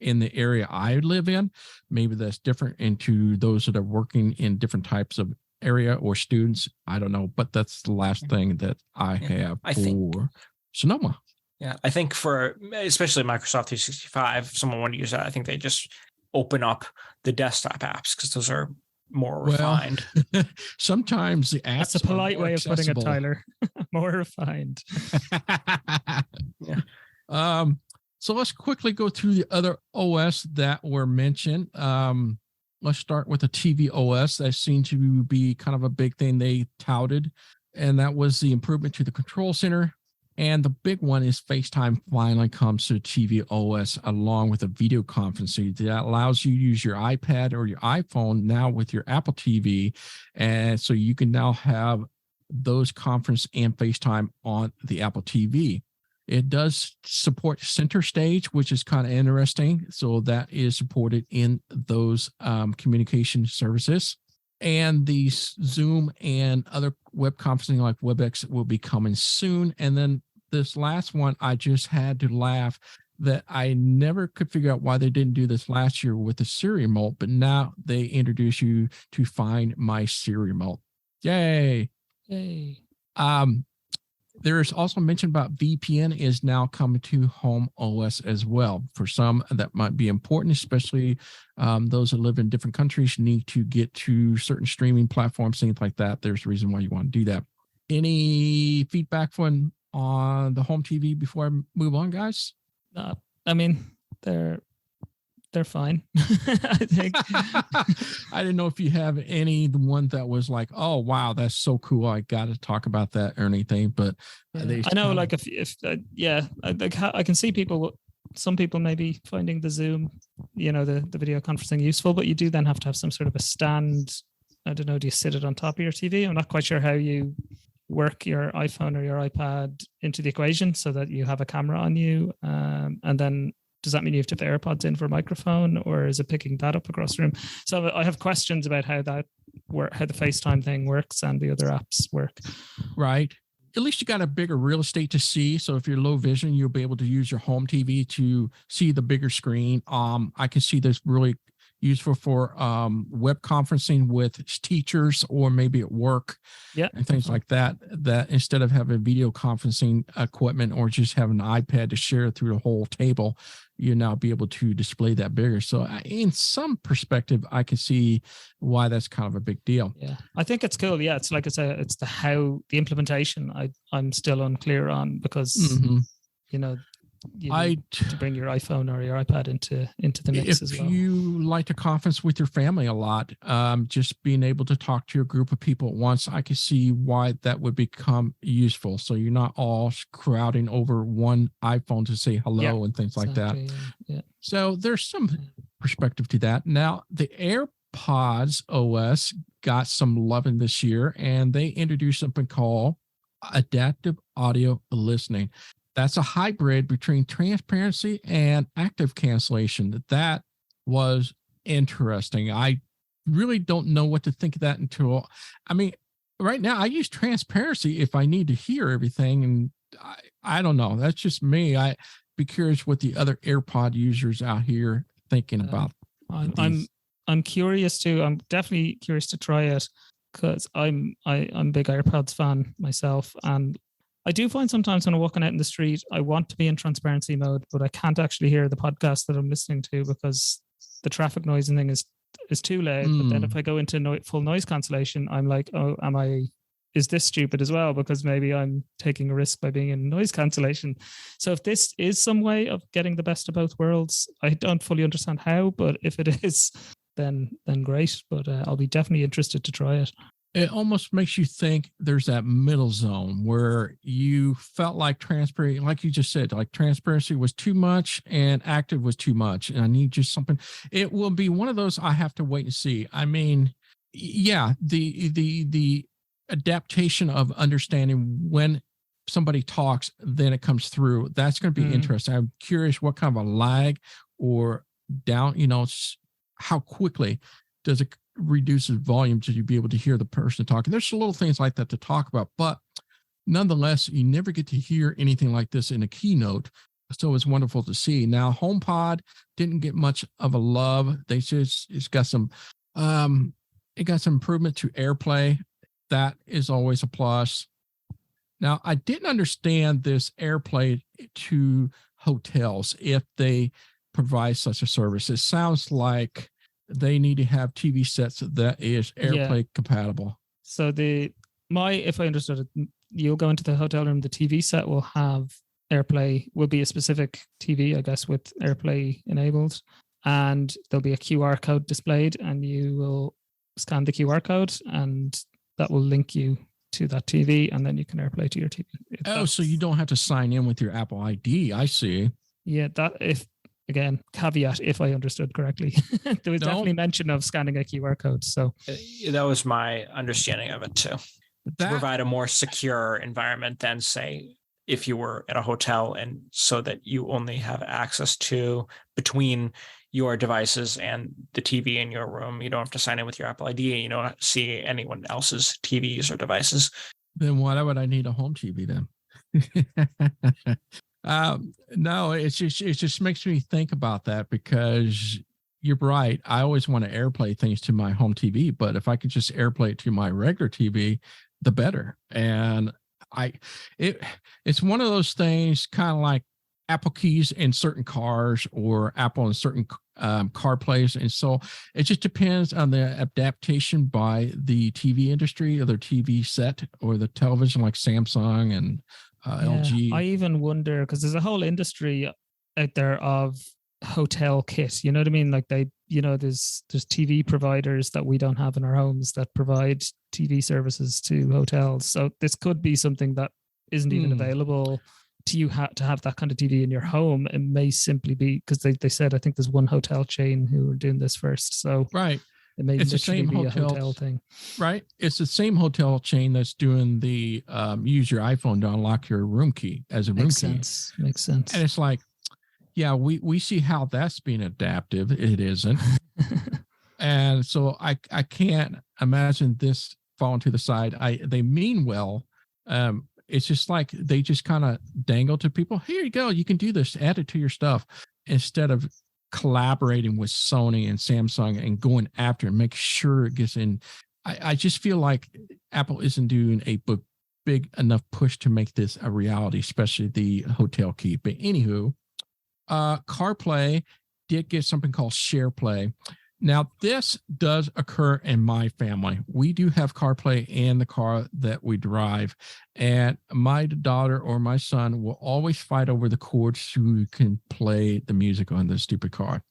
in the area I live in. Maybe that's different into those that are working in different types of area or students. I don't know, but that's the last thing that I have for Sonoma. Yeah, I think for especially Microsoft 365, if someone wanted to use that, I think they just open up the desktop apps because those are more refined. Sometimes the apps. That's a polite way accessible. Of putting it, Tyler. More refined. So let's quickly go through the other OS that were mentioned. Let's start with the TV OS. That seemed to be kind of a big thing they touted, and that was the improvement to the control center. And the big one is FaceTime finally comes to TV OS along with a video conferencing that allows you to use your iPad or your iPhone now with your Apple TV. And so you can now have those conference and FaceTime on the Apple TV. It does support center stage, which is kind of interesting. So that is supported in those communication services. And the Zoom and other web conferencing like WebEx will be coming soon. And then this last one, I just had to laugh that I never could figure out why they didn't do this last year with the Siri remote, but now they introduce you to Find My Siri remote. Yay. Yay. There is also mention about VPN is now coming to Home OS as well. For some, that might be important, especially those that live in different countries need to get to certain streaming platforms, things like that. There's a reason why you want to do that. Any feedback on the home TV before I move on, guys? I mean, they're fine. I think. I didn't know if you have the one that was like, oh wow, that's so cool, I got to talk about that or anything. But I know, like if I can see some people maybe finding the Zoom, the video conferencing useful, but you do then have to have some sort of a stand. I don't know. Do you sit it on top of your TV? I'm not quite sure how you work your iPhone or your iPad into the equation so that you have a camera on you. And then does that mean you have to have AirPods in for a microphone, or is it picking that up across the room? So I have questions about how the FaceTime thing works and the other apps work. Right. At least you got a bigger real estate to see. So if you're low vision, you'll be able to use your home TV to see the bigger screen. I can see this really useful for web conferencing with teachers or maybe at work, and things like that. That instead of having video conferencing equipment or just having an iPad to share through the whole table, you now be able to display that bigger. So in some perspective, I can see why that's kind of a big deal. Yeah, I think it's cool. Yeah, it's like it's the implementation I'm still unclear on, because you need to bring your iPhone or your iPad into the mix as well. If you like to conference with your family a lot, just being able to talk to a group of people at once, I can see why that would become useful. So you're not all crowding over one iPhone to say hello and things like that. Yeah. So there's some perspective to that. Now, the AirPods OS got some loving this year, and they introduced something called adaptive audio listening. That's a hybrid between transparency and active cancellation. That was interesting. I really don't know what to think of that right now I use transparency if I need to hear everything. And I don't know. That's just me. I'd be curious what the other AirPod users out here thinking about. I'm curious too. I'm definitely curious to try it, because I'm a big AirPods fan myself, and I do find sometimes when I'm walking out in the street, I want to be in transparency mode, but I can't actually hear the podcast that I'm listening to because the traffic noise and thing is too loud. But then if I go into full noise cancellation, I'm like, oh, is this stupid as well? Because maybe I'm taking a risk by being in noise cancellation. So if this is some way of getting the best of both worlds, I don't fully understand how, but if it is, then great. But I'll be definitely interested to try it. It almost makes you think there's that middle zone where you felt like transparency, like you just said, like transparency was too much and active was too much. And I need just something. It will be one of those I have to wait and see. I mean, yeah, the adaptation of understanding when somebody talks, then it comes through. That's going to be interesting. I'm curious what kind of a lag or down, how quickly does it reduces volume to be able to hear the person talking. There's little things like that to talk about, but nonetheless, you never get to hear anything like this in a keynote. So it's wonderful to see. Now, HomePod didn't get much of a love. It's got some improvement to AirPlay. That is always a plus. Now, I didn't understand this AirPlay to hotels if they provide such a service. It sounds like they need to have TV sets that is AirPlay compatible. So if I understood it, you'll go into the hotel room, the TV set will have AirPlay, will be a specific TV, I guess, with AirPlay enabled. And there'll be a QR code displayed, and you will scan the QR code, and that will link you to that TV, and then you can AirPlay to your TV. So you don't have to sign in with your Apple ID. I see. Yeah, again, caveat, if I understood correctly. There was definitely mention of scanning a QR code. So that was my understanding of it too. To provide a more secure environment than, say, if you were at a hotel, and so that you only have access to between your devices and the TV in your room. You don't have to sign in with your Apple ID, and you don't see anyone else's TVs or devices. Then why would I need a home TV then? No, it just makes me think about that, because you're right. I always want to AirPlay things to my home TV, but if I could just AirPlay it to my regular TV, the better. And it's one of those things, kind of like Apple keys in certain cars or Apple in certain CarPlays. And so it just depends on the adaptation by the TV industry or their TV set or the television, like Samsung and LG. I even wonder, because there's a whole industry out there of hotel kit. You know what I mean? Like there's TV providers that we don't have in our homes that provide TV services to hotels. So this could be something that isn't even available to you to have that kind of TV in your home. It may simply be because they said, I think there's one hotel chain who are doing this first. So right. It may it's the same be a hotel thing. Right. It's the same hotel chain that's doing the use your iPhone to unlock your room key as a room key. Makes sense. And it's like, yeah, we see how that's being adaptive. It isn't. And so I can't imagine this falling to the side. They mean well. It's just like they just kind of dangle to people. Here you go. You can do this. Add it to your stuff instead of collaborating with Sony and Samsung and going after and make sure it gets in. I just feel like Apple isn't doing a big enough push to make this a reality, especially the hotel key. But anywho, CarPlay did get something called SharePlay. Now, this does occur in my family. We do have CarPlay in the car that we drive, and my daughter or my son will always fight over the cords so we can play the music on the stupid car.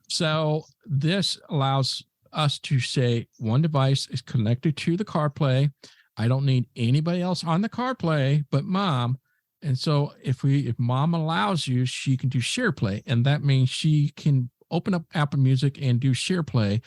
So this allows us to say one device is connected to the CarPlay. I don't need anybody else on the CarPlay but mom. And so if mom allows you, she can do SharePlay, and that means she can open up Apple Music and do SharePlay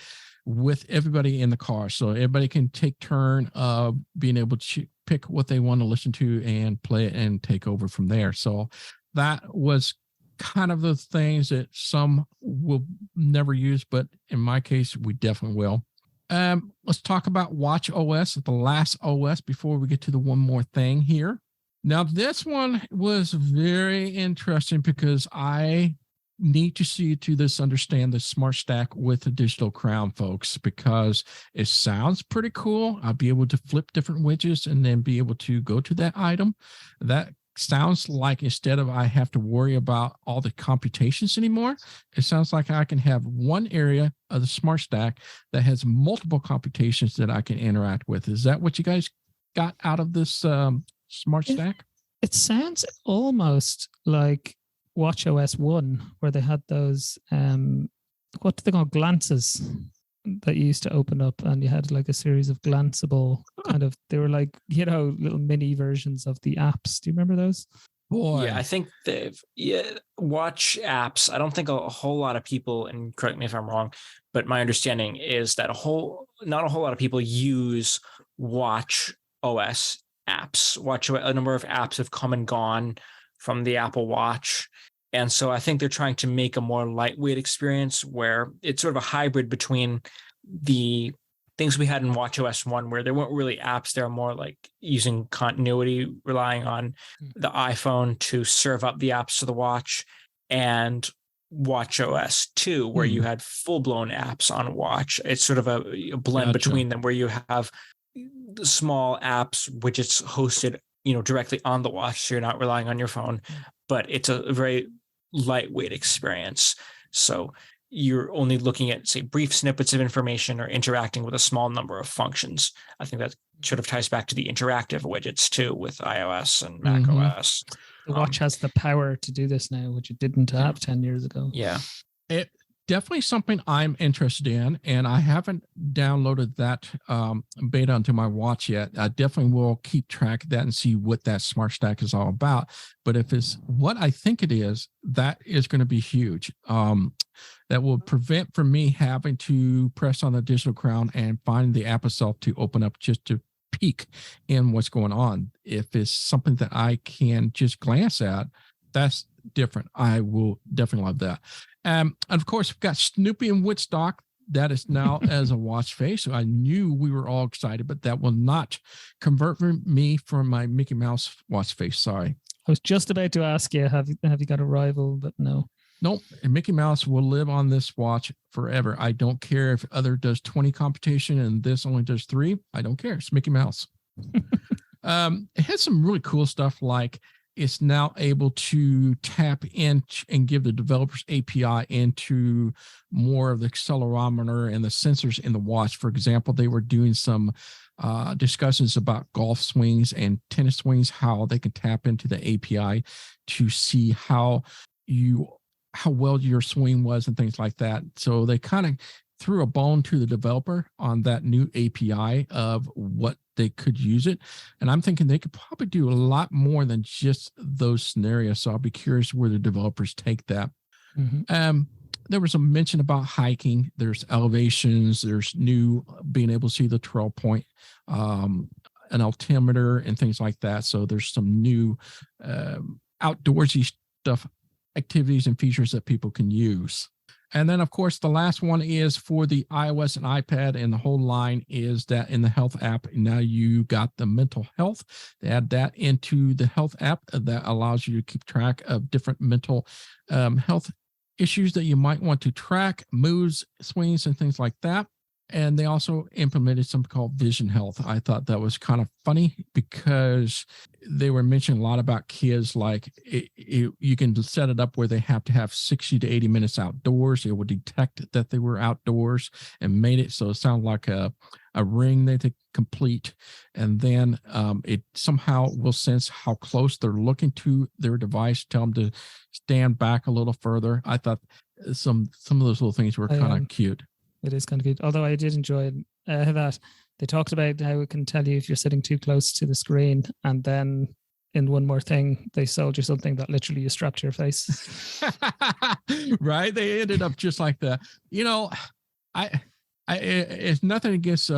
with everybody in the car. So everybody can take turn of being able to pick what they want to listen to and play it and take over from there. So that was kind of the things that some will never use, but in my case, we definitely will. Let's talk about Watch OS, the last OS, before we get to the one more thing here. Now, this one was very interesting because I need to see to this understand the smart stack with the digital crown, folks, because it sounds pretty cool. I'll be able to flip different widgets and then be able to go to that item. That sounds like instead of I have to worry about all the computations anymore, it sounds like I can have one area of the smart stack that has multiple computations that I can interact with. Is that what you guys got out of this smart stack? It sounds almost like Watch OS 1, where they had those, what do they call, glances that you used to open up, and you had like a series of glanceable kind of, they were like, little mini versions of the apps. Do you remember those? Boy. Yeah, I think watch apps. I don't think a whole lot of people, and correct me if I'm wrong, but my understanding is that not a whole lot of people use Watch OS apps. A number of apps have come and gone from the Apple Watch. And so I think they're trying to make a more lightweight experience where it's sort of a hybrid between the things we had in Watch OS 1, where there weren't really apps. They're more like using continuity, relying on the iPhone to serve up the apps to the watch, and Watch OS 2, where you had full-blown apps on Watch. It's sort of a blend between them, where you have small apps, widgets hosted directly on the watch, so you're not relying on your phone, but it's a very lightweight experience. So you're only looking at, say, brief snippets of information or interacting with a small number of functions. I think that sort of ties back to the interactive widgets too with iOS and Mac OS. The watch has the power to do this now, which it didn't have 10 years ago. Yeah. It definitely something I'm interested in, and I haven't downloaded that beta onto my watch yet. I definitely will keep track of that and see what that smart stack is all about. But if it's what I think it is, that is going to be huge. That will prevent from me having to press on the digital crown and find the app itself to open up just to peek in what's going on. If it's something that I can just glance at, that's different. I will definitely love that. And of course, we've got Snoopy and Woodstock. That is now as a watch face. So I knew we were all excited, but that will not convert me from my Mickey Mouse watch face. Sorry. I was just about to ask you, have you got a rival? But no. Nope. And Mickey Mouse will live on this watch forever. I don't care if other does 20 computation and this only does 3. I don't care. It's Mickey Mouse. It has some really cool stuff, like it's now able to tap in and give the developers API into more of the accelerometer and the sensors in the watch. For example, they were doing some discussions about golf swings and tennis swings, how they can tap into the API to see how well your swing was and things like that. So they kind of threw a bone to the developer on that new API of what they could use it. And I'm thinking they could probably do a lot more than just those scenarios. So I'll be curious where the developers take that. There was a mention about hiking. There's elevations. There's new being able to see the trail point, an altimeter and things like that. So there's some new outdoorsy stuff, activities and features that people can use. And then, of course, the last one is for the iOS and iPad, and the whole line is that in the health app, now you got the mental health. They add that into the health app that allows you to keep track of different mental health issues that you might want to track, moods, swings, and things like that. And they also implemented something called Vision Health. I thought that was kind of funny because they were mentioning a lot about kids. Like you can set it up where they have to have 60 to 80 minutes outdoors. It will detect that they were outdoors and made it so it sounded like a ring they could complete. And then it somehow will sense how close they're looking to their device, tell them to stand back a little further. I thought some of those little things were kind of cute. It is kind of good. Although I did enjoy that they talked about how it can tell you if you're sitting too close to the screen. And then in One More Thing, they sold you something that literally distracts your face. Right. They ended up just like that. You know, I it's nothing against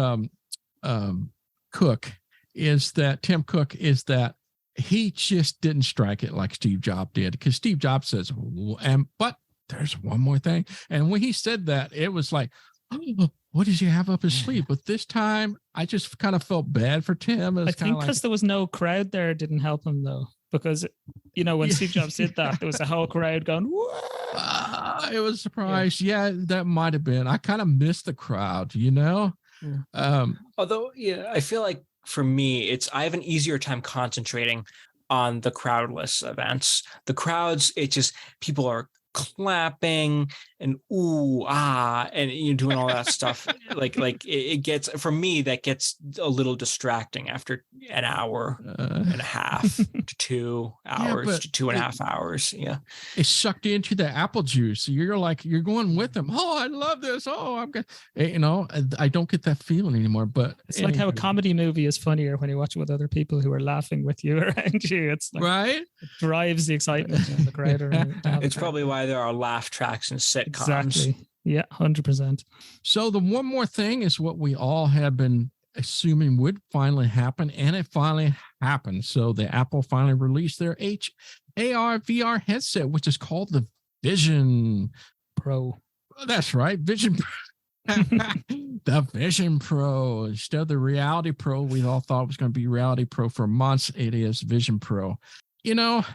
Cook, is that Tim Cook, is that he just didn't strike it like Steve Jobs did, because Steve Jobs says, but there's one more thing. And when he said that, it was like, oh, what did you have up his sleeve? But this time, I just kind of felt bad for Tim. I think because there was no crowd there, it didn't help him, though. Because, you know, when Steve Jobs did that, there was a whole crowd going, whoa. It was a surprise. Yeah, that might have been. I kind of missed the crowd, you know? Yeah. Although, yeah, I feel like for me, I have an easier time concentrating on the crowdless events. The crowds, people are clapping and ooh and you're doing all that stuff. like it gets, for me, that gets a little distracting after an hour and a half to 2 hours to 2.5 hours. Yeah, it's sucked into the apple juice. You're going with them. Oh, I love this. Oh, I'm good. You know, I don't get that feeling anymore. But it's like how a comedy movie is funnier when you watch it with other people who are laughing with you around you. It's like, right, it drives the excitement in the crowd around. It's probably why there are laugh tracks in sitcoms. Exactly. Yeah, 100%. So the One More Thing is what we all have been assuming would finally happen, and it finally happened. So the Apple finally released their AR VR headset, which is called the Vision Pro. That's right, Vision Pro. The Vision Pro. Instead of the Reality Pro, we all thought it was going to be Reality Pro for months. It is Vision Pro. You know,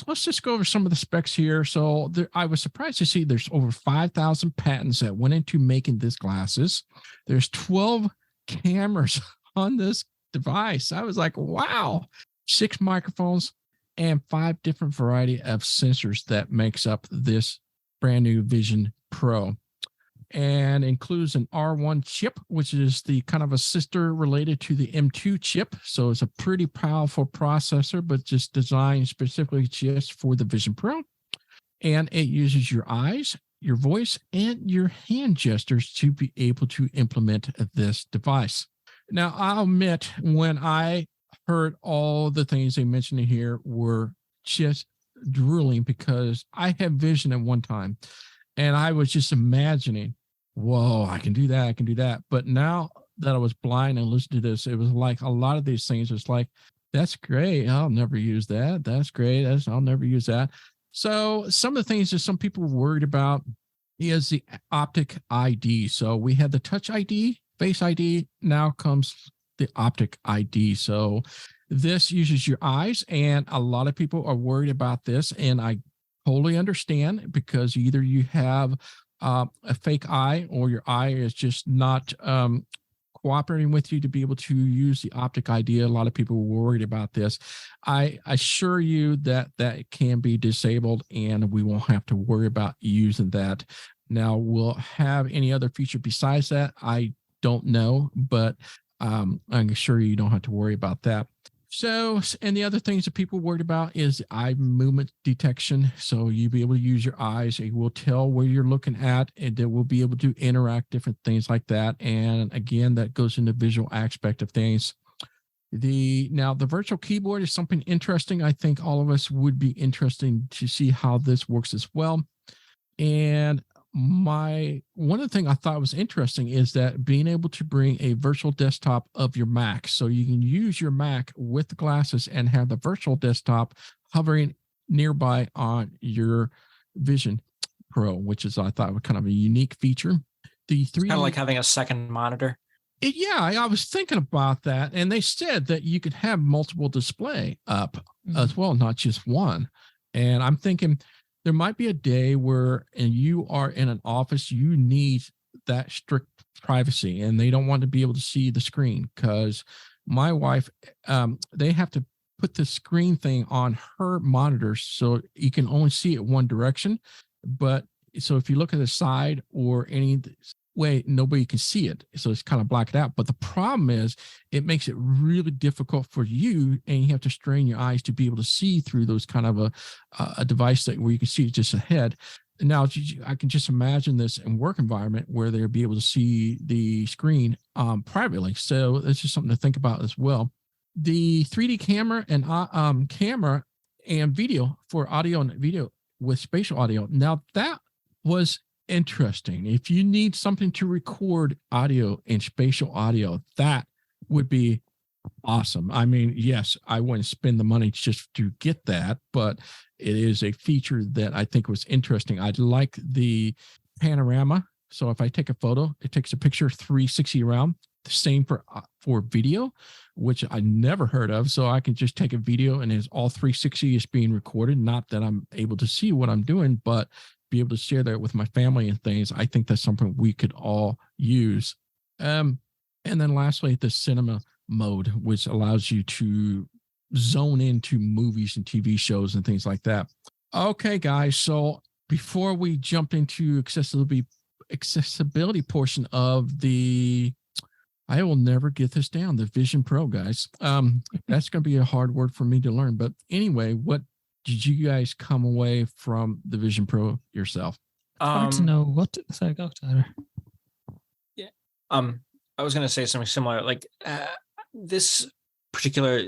let's just go over some of the specs here. So I was surprised to see there's over 5,000 patents that went into making these glasses. There's 12 cameras on this device. I was like, wow, 6 microphones and 5 different variety of sensors that makes up this brand new Vision Pro. And includes an R1 chip, which is the kind of a sister related to the M2 chip. So it's a pretty powerful processor, but just designed specifically just for the Vision Pro. And it uses your eyes, your voice, and your hand gestures to be able to implement this device. Now, I'll admit, when I heard all the things they mentioned here were just drooling, because I had vision at one time and I was just imagining, whoa, I can do that. I can do that. But now that I was blind and listened to this, it was like a lot of these things. It's like, that's great. I'll never use that. That's great. I'll never use that. So some of the things that some people were worried about is the optic ID. So we had the Touch ID, Face ID. Now comes the optic ID. So this uses your eyes, and a lot of people are worried about this. And I totally understand, because either you have a fake eye or your eye is just not cooperating with you to be able to use the optic ID. A lot of people were worried about this. I assure you that can be disabled, and we won't have to worry about using that. Now, we'll have any other feature besides that, I don't know, but I can assure you don't have to worry about that. So, and the other things that people worried about is eye movement detection. So you'll be able to use your eyes. It will tell where you're looking at, and it will be able to interact different things like that. And again, that goes into visual aspect of things. Now the virtual keyboard is something interesting. I think all of us would be interested to see how this works as well. And one of the things I thought was interesting is that being able to bring a virtual desktop of your Mac, so you can use your Mac with the glasses and have the virtual desktop hovering nearby on your Vision Pro, which is, I thought, was kind of a unique feature. The 3D, kind of like having a second monitor. I was thinking about that, and they said that you could have multiple display up as well, not just one. And I'm thinking, there might be a day where, and you are in an office, you need that strict privacy, and they don't want to be able to see the screen. Because my wife, they have to put the screen thing on her monitor so you can only see it one direction. But so if you look at the side or any way, nobody can see it. So it's kind of blacked out. But the problem is it makes it really difficult for you, and you have to strain your eyes to be able to see through those kind of a device that where you can see just ahead. Now, I can just imagine this in work environment where they'll be able to see the screen privately. So that's just something to think about as well. The 3D camera and video for audio and video with spatial audio. Now that was interesting. If you need something to record audio and spatial audio, that would be awesome. I mean, yes, I wouldn't spend the money just to get that, but it is a feature that I think was interesting. I like the panorama. So if I take a photo, it takes a picture 360 around. The same for video, which I never heard of. So I can just take a video and it's all 360 is being recorded. Not that I'm able to see what I'm doing, but be able to share that with my family and things. I think that's something we could all use. And then lastly, the cinema mode, which allows you to zone into movies and TV shows and things like that. Okay, guys. So before we jump into accessibility portion of the, I will never get this down, the Vision Pro, guys. That's going to be a hard word for me to learn. But anyway, what did you guys come away from the Vision Pro yourself? Hard to know what. Sorry, go, Tyler. Yeah. I was going to say something similar. Like this particular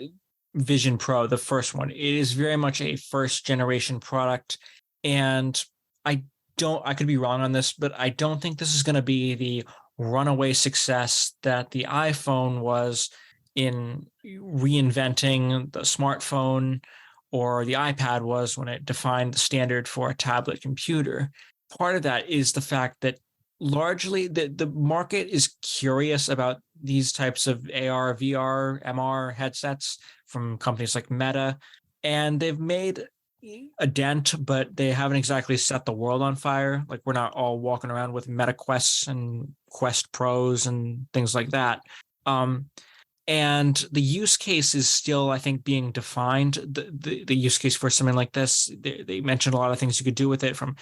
Vision Pro, the first one, it is very much a first generation product, and I could be wrong on this, but I don't think this is going to be the runaway success that the iPhone was in reinventing the smartphone, or the iPad was when it defined the standard for a tablet computer. Part of that is the fact that largely the market is curious about these types of AR, VR, MR headsets from companies like Meta, and they've made a dent, but they haven't exactly set the world on fire. Like, we're not all walking around with Meta Quests and Quest Pros and things like that. And the use case is still, I think, being defined. The use case for something like this, they mentioned a lot of things you could do with it, from,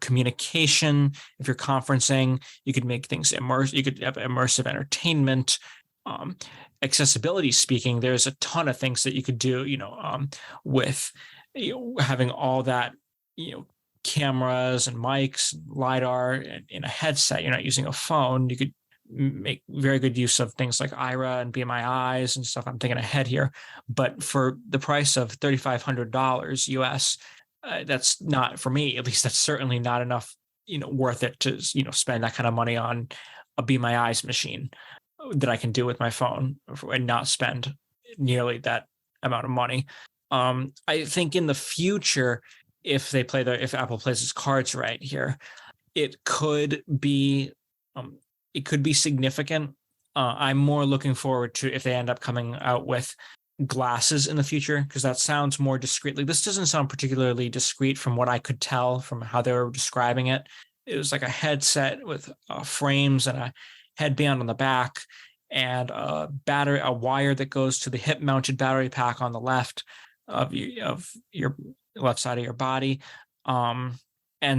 communication. If you're conferencing, you could make things immersive. You could have immersive entertainment. Accessibility speaking, there's a ton of things that you could do, with having all that, cameras and mics, LiDAR in a headset. You're not using a phone. You could make very good use of things like Ira and Be My Eyes and stuff. I'm thinking ahead here, but for the price of $3,500 US, that's not, for me at least, that's certainly not enough, worth it to, spend that kind of money on a Be My Eyes machine that I can do with my phone and not spend nearly that amount of money. I think in the future, if Apple plays its cards right here, it could be significant. I'm more looking forward to if they end up coming out with glasses in the future, because that sounds more discreet. Like, this doesn't sound particularly discreet from what I could tell from how they were describing it. It was like a headset with frames and a headband on the back, and a wire that goes to the hip-mounted battery pack on the left of your left side of your body. And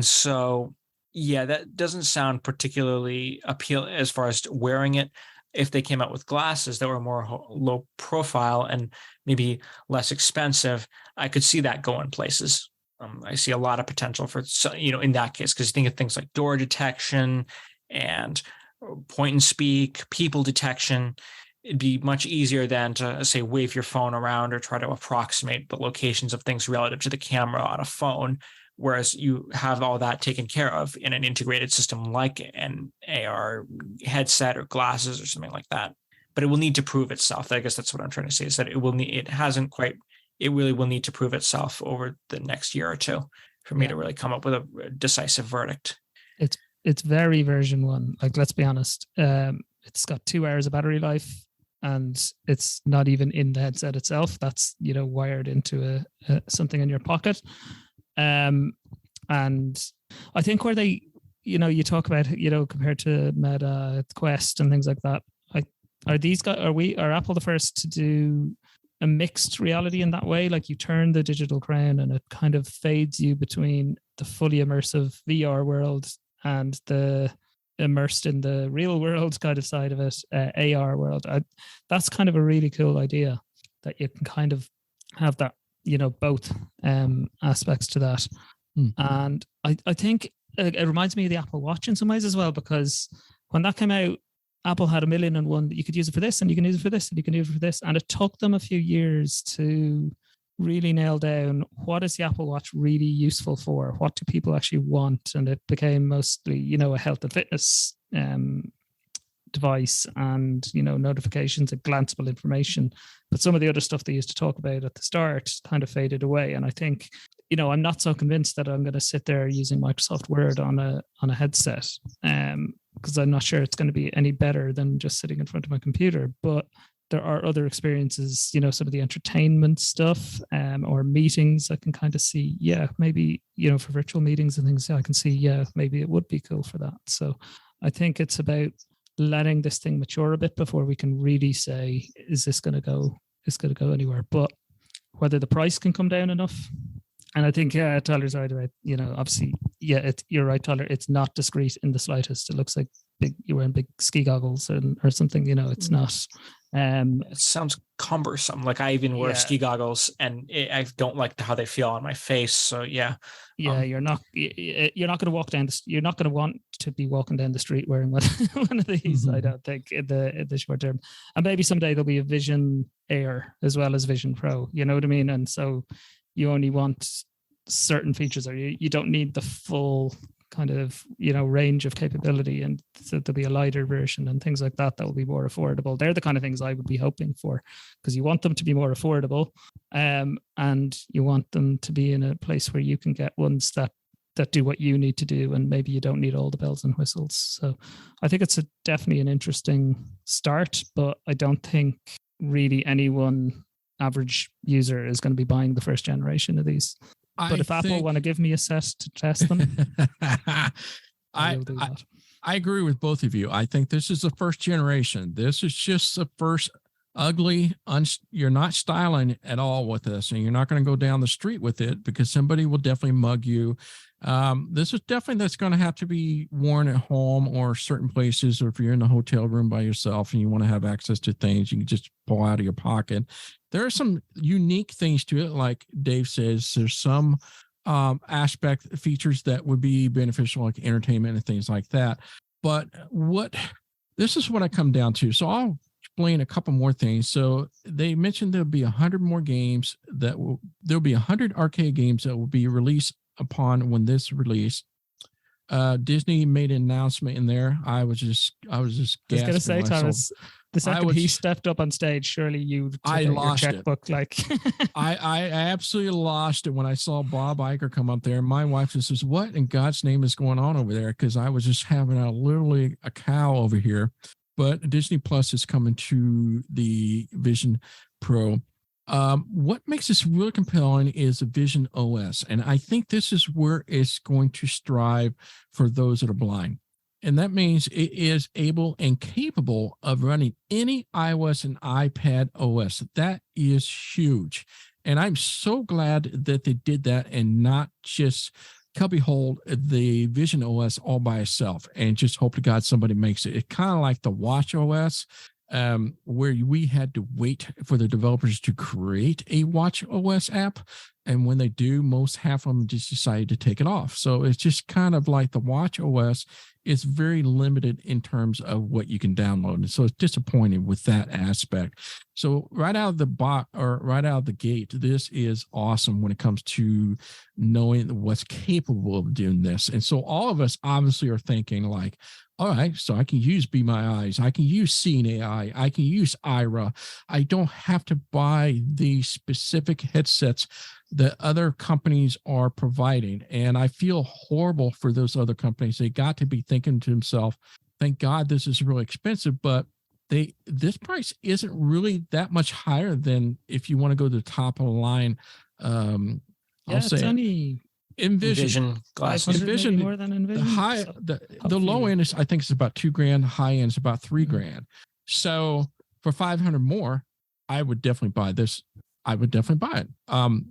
so, yeah, that doesn't sound particularly appealing as far as wearing it. If they came out with glasses that were more low profile and maybe less expensive, I could see that going places. I see a lot of potential for, in that case, because you think of things like door detection and point and speak, people detection. It'd be much easier than to, say, wave your phone around or try to approximate the locations of things relative to the camera on a phone, whereas you have all that taken care of in an integrated system like an AR headset or glasses or something like that. But it will need to prove itself. I guess that's what I'm trying to say, is that it really will need to prove itself over the next year or two for me to really come up with a decisive verdict. It's very version 1. Like, let's be honest. It's got 2 hours of battery life, and it's not even in the headset itself. That's, wired into something in your pocket. And I think where they, you talk about, compared to Meta Quest and things like that, are Apple the first to do a mixed reality in that way? Like you turn the digital crown and it kind of fades you between the fully immersive VR world and the immersed in the real world kind of side of it, AR world. That's kind of a really cool idea, that you can kind of have that, both aspects to that. And I think it reminds me of the Apple Watch in some ways as well, because when that came out, Apple had 1,000,001 that you could use it for this, and you can use it for this, and you can use it for this. And it took them a few years to really nail down what is the Apple Watch really useful for? What do people actually want? And it became mostly, a health and fitness device and, notifications and glanceable information. But some of the other stuff they used to talk about at the start kind of faded away. And I think, I'm not so convinced that I'm going to sit there using Microsoft Word on a headset, because I'm not sure it's going to be any better than just sitting in front of my computer. But there are other experiences, some of the entertainment stuff, or meetings. I can kind of see, maybe, for virtual meetings and things, I can see, maybe it would be cool for that. So I think it's about letting this thing mature a bit before we can really say, is this going to go anywhere? But whether the price can come down enough. And I think, Tyler's right about, obviously, you're right, Tyler. It's not discreet in the slightest. It looks like you're wearing big ski goggles or something, it's not. It sounds cumbersome. Like I even wear ski goggles and I don't like how they feel on my face. So you're not going to walk down you're not going to want to be walking down the street wearing one of these. I don't think in the short term. And maybe someday there'll be a Vision Air as well as Vision Pro. You know what I mean? And so you only want certain features, or you don't need the full kind of range of capability, and so there'll be a lighter version and things like that will be more affordable. They're the kind of things I would be hoping for, because you want them to be more affordable, and you want them to be in a place where you can get ones that do what you need to do, and maybe you don't need all the bells and whistles. So I think it's definitely an interesting start, but I don't think really anyone average user is going to be buying the first generation of these. But if Apple want to give me a set to test them, I agree with both of you. I think this is the first generation. This is just the first ugly. You're not styling at all with this, and you're not going to go down the street with it because somebody will definitely mug you. This is definitely that's going to have to be worn at home or certain places, or if you're in a hotel room by yourself and you want to have access to things, you can just pull out of your pocket. There are some unique things to it, like Dave says. There's some features that would be beneficial, like entertainment and things like that. But this is what I come down to. So I'll explain a couple more things. So they mentioned there'll be 100 more games there'll be 100 arcade games that will be released upon when this released. Disney made an announcement in there. I was just gasping. I was going to say, Thomas, the second he stepped up on stage, surely you took out your checkbook. Like I absolutely lost it when I saw Bob Iger come up there. My wife just says, "What in God's name is going on over there?" Because I was just having literally a cow over here. But Disney Plus is coming to the Vision Pro. What makes this really compelling is the Vision OS. And I think this is where it's going to strive for those that are blind. And that means it is able and capable of running any iOS and iPad OS. That is huge. And I'm so glad that they did that and not just cubbyhole the Vision OS all by itself and just hope to God somebody makes it. It's kind of like the Watch OS, where we had to wait for the developers to create a Watch OS app. And when they do, most half of them just decide to take it off. So it's just kind of like the Watch OS is very limited in terms of what you can download. And so it's disappointing with that aspect. So right out of the box or right out of the gate, this is awesome when it comes to knowing what's capable of doing this. And so all of us obviously are thinking like, all right, so I can use Be My Eyes. I can use Seeing AI. I can use Ira. I don't have to buy the specific headsets that other companies are providing. And I feel horrible for those other companies. They got to be thinking to themselves, thank God this is really expensive, but this price isn't really that much higher than if you want to go to the top of the line. It's only Envision glasses. 500 maybe Envision, more than Envision. The low end is, I think, it's about $2,000. High end is about $3,000. So for 500 more, I would definitely buy this. I would definitely buy it.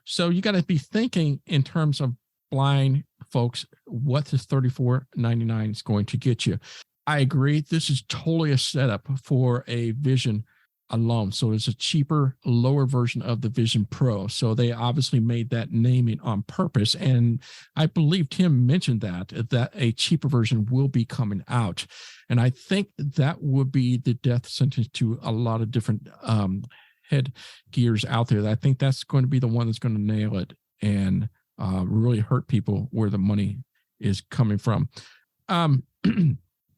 So you got to be thinking in terms of blind folks, what this $34.99 is going to get you. I agree. This is totally a setup for a Vision alone. So it's a cheaper, lower version of the Vision Pro. So they obviously made that naming on purpose. And I believe Tim mentioned that a cheaper version will be coming out. And I think that would be the death sentence to a lot of different head gears out there. I think that's going to be the one that's going to nail it and really hurt people where the money is coming from.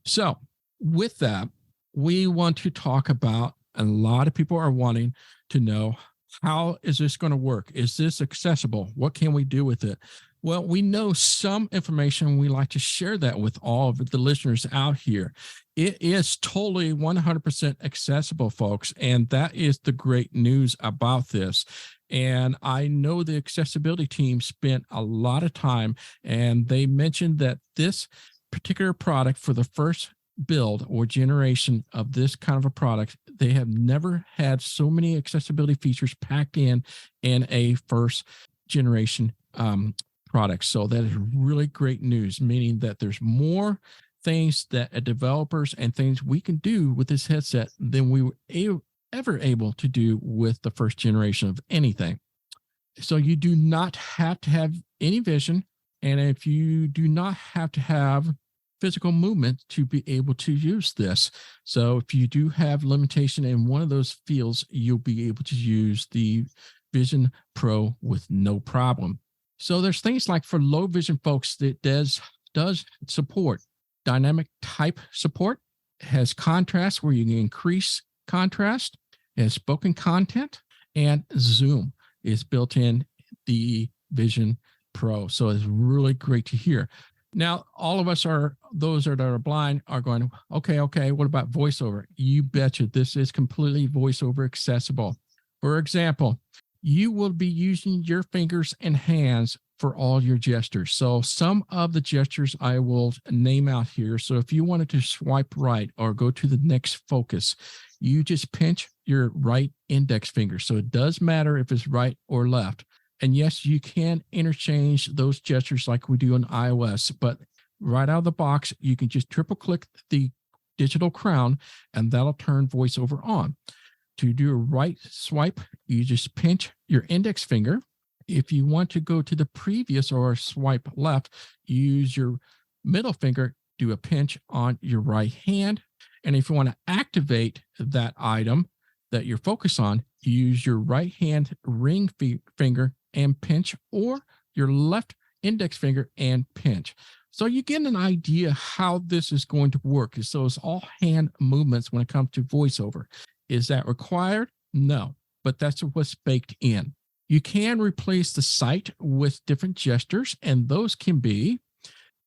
So with that, we want to talk about, a lot of people are wanting to know, how is this going to work? Is this accessible? What can we do with it? Well, we know some information. We like to share that with all of the listeners out here. It is totally 100% accessible, folks. And that is the great news about this. And I know the accessibility team spent a lot of time, and they mentioned that this particular product, for the first build or generation of this kind of a product, they have never had so many accessibility features packed in a first generation product. So that is really great news, meaning that there's more things that developers and things we can do with this headset than we were ever able to do with the first generation of anything. So you do not have to have any vision. And if you do not have to have physical movement to be able to use this. So if you do have limitation in one of those fields, you'll be able to use the Vision Pro with no problem. So there's things like, for low vision folks, that does support dynamic type support, has contrast where you can increase contrast, has spoken content, and Zoom is built in the Vision Pro. So it's really great to hear. Now, all of us those that are blind are going, okay, what about voiceover? You betcha, this is completely voiceover accessible. For example, you will be using your fingers and hands for all your gestures. So some of the gestures I will name out here. So if you wanted to swipe right or go to the next focus, you just pinch your right index finger. So it does matter if it's right or left. And yes, you can interchange those gestures like we do on iOS, but right out of the box, you can just triple click the digital crown and that'll turn voiceover on. To do a right swipe, you just pinch your index finger. If you want to go to the previous or swipe left, use your middle finger, do a pinch on your right hand. And if you want to activate that item that you're focused on, use your right hand ring finger and pinch, or your left index finger and pinch. So you get an idea how this is going to work. So it's all hand movements when it comes to voiceover. Is that required? No, but that's what's baked in. You can replace the sight with different gestures, and those can be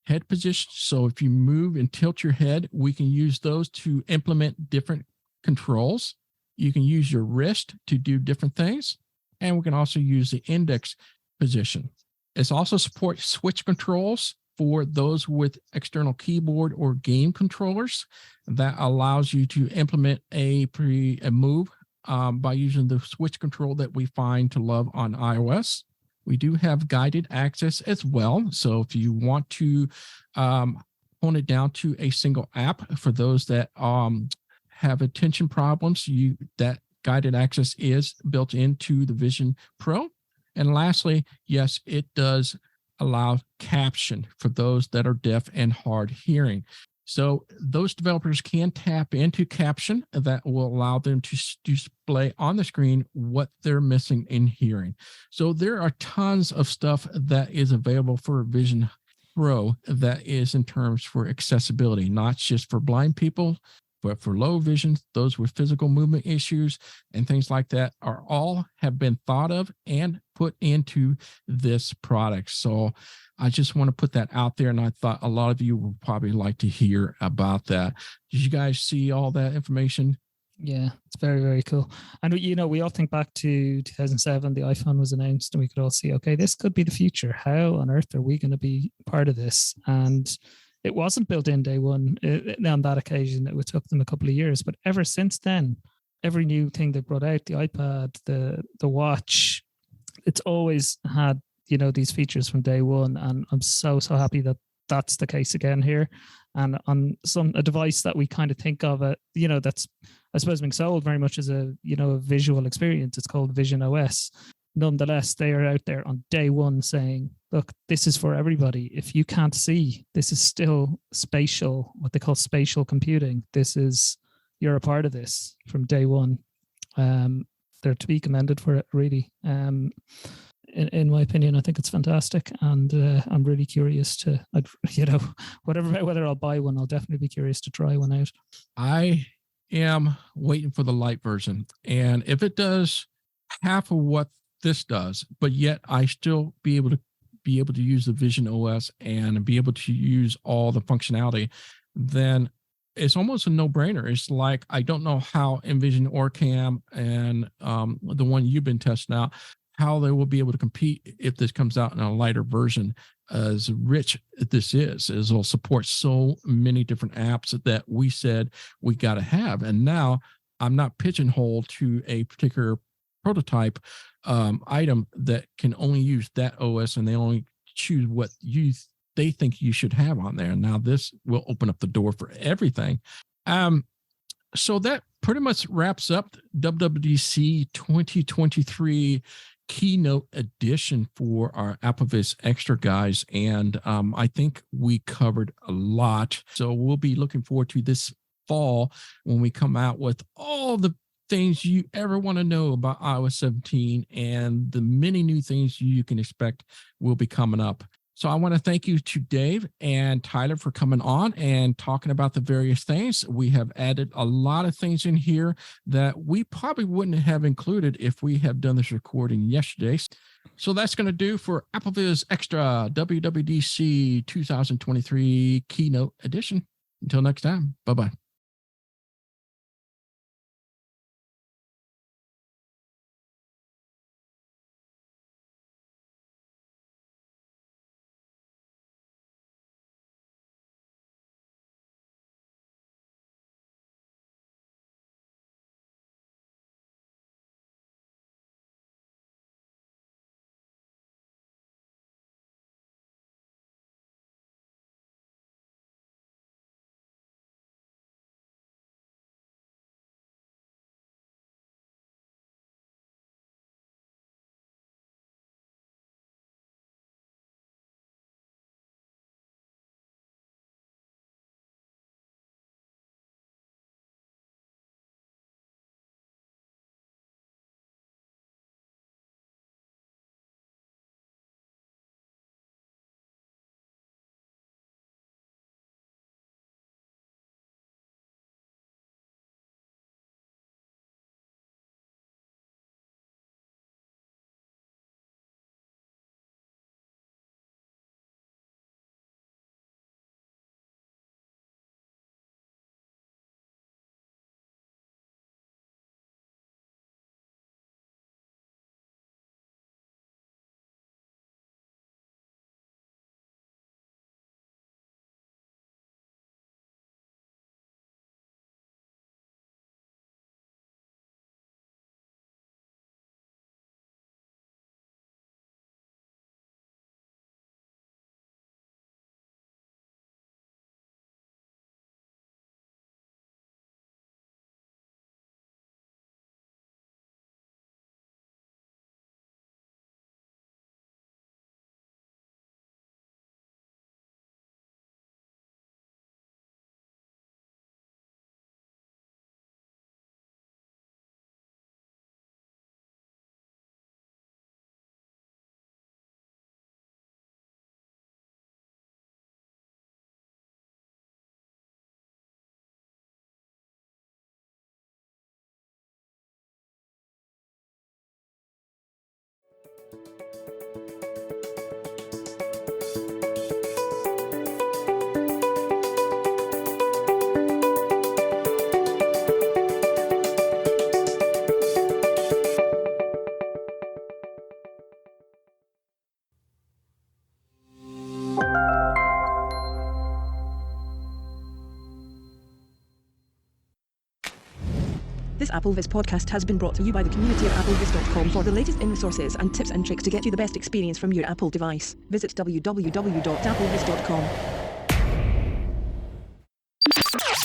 head position. So if you move and tilt your head, we can use those to implement different controls. You can use your wrist to do different things. And we can also use the index position. It's also support switch controls for those with external keyboard or game controllers. That allows you to implement a move by using the switch control that we find to love on iOS. We do have guided access as well. So if you want to hone it down to a single app, for those that have attention problems, that guided access is built into the Vision Pro. And lastly, yes, it does allow caption for those that are deaf and hard hearing. So those developers can tap into caption that will allow them to display on the screen what they're missing in hearing. So there are tons of stuff that is available for Vision Pro that is in terms for accessibility, not just for blind people, but for low vision, those with physical movement issues and things like that have been thought of and put into this product. So I just want to put that out there. And I thought a lot of you would probably like to hear about that. Did you guys see all that information? Yeah, it's very, very cool. And we all think back to 2007, the iPhone was announced, and we could all see, okay, this could be the future. How on earth are we going to be part of this? And it wasn't built in day one. On that occasion, it took them a couple of years. But ever since then, every new thing they brought out, the iPad, the watch, it's always had, these features from day one. And I'm so, so happy that that's the case again here. And on a device that we kind of think of, that's, I suppose, being sold very much as a visual experience. It's called Vision OS. Nonetheless, they are out there on day one saying, look, this is for everybody. If you can't see, this is still spatial, what they call spatial computing. You're a part of this from day one. They're to be commended for it, really. In my opinion, I think it's fantastic, and I'm really curious to, whether I'll buy one, I'll definitely be curious to try one out. I am waiting for the light version, and if it does half of what this does, but yet I still be able to use the Vision OS and be able to use all the functionality, then it's almost a no-brainer. It's like, I don't know how Envision Orcam and the one you've been testing out, how they will be able to compete if this comes out in a lighter version. As rich as this is, it'll support so many different apps that we said we got to have. And now I'm not pigeonholed to a particular prototype item that can only use that OS, and they only choose what they think you should have on there. Now this will open up the door for everything. So that pretty much wraps up WWDC 2023 Keynote edition for our AppleVis Extra guys. And I think we covered a lot. So we'll be looking forward to this fall when we come out with all the things you ever want to know about iOS 17 and the many new things you can expect will be coming up. So I want to thank you to Dave and Tyler for coming on and talking about the various things. We have added a lot of things in here that we probably wouldn't have included if we have done this recording yesterday. So that's going to do for AppleVis Extra WWDC 2023 Keynote Edition. Until next time, bye-bye. This AppleVis podcast has been brought to you by the community of AppleVis.com. For the latest in resources and tips and tricks to get you the best experience from your Apple device, visit www.applevis.com.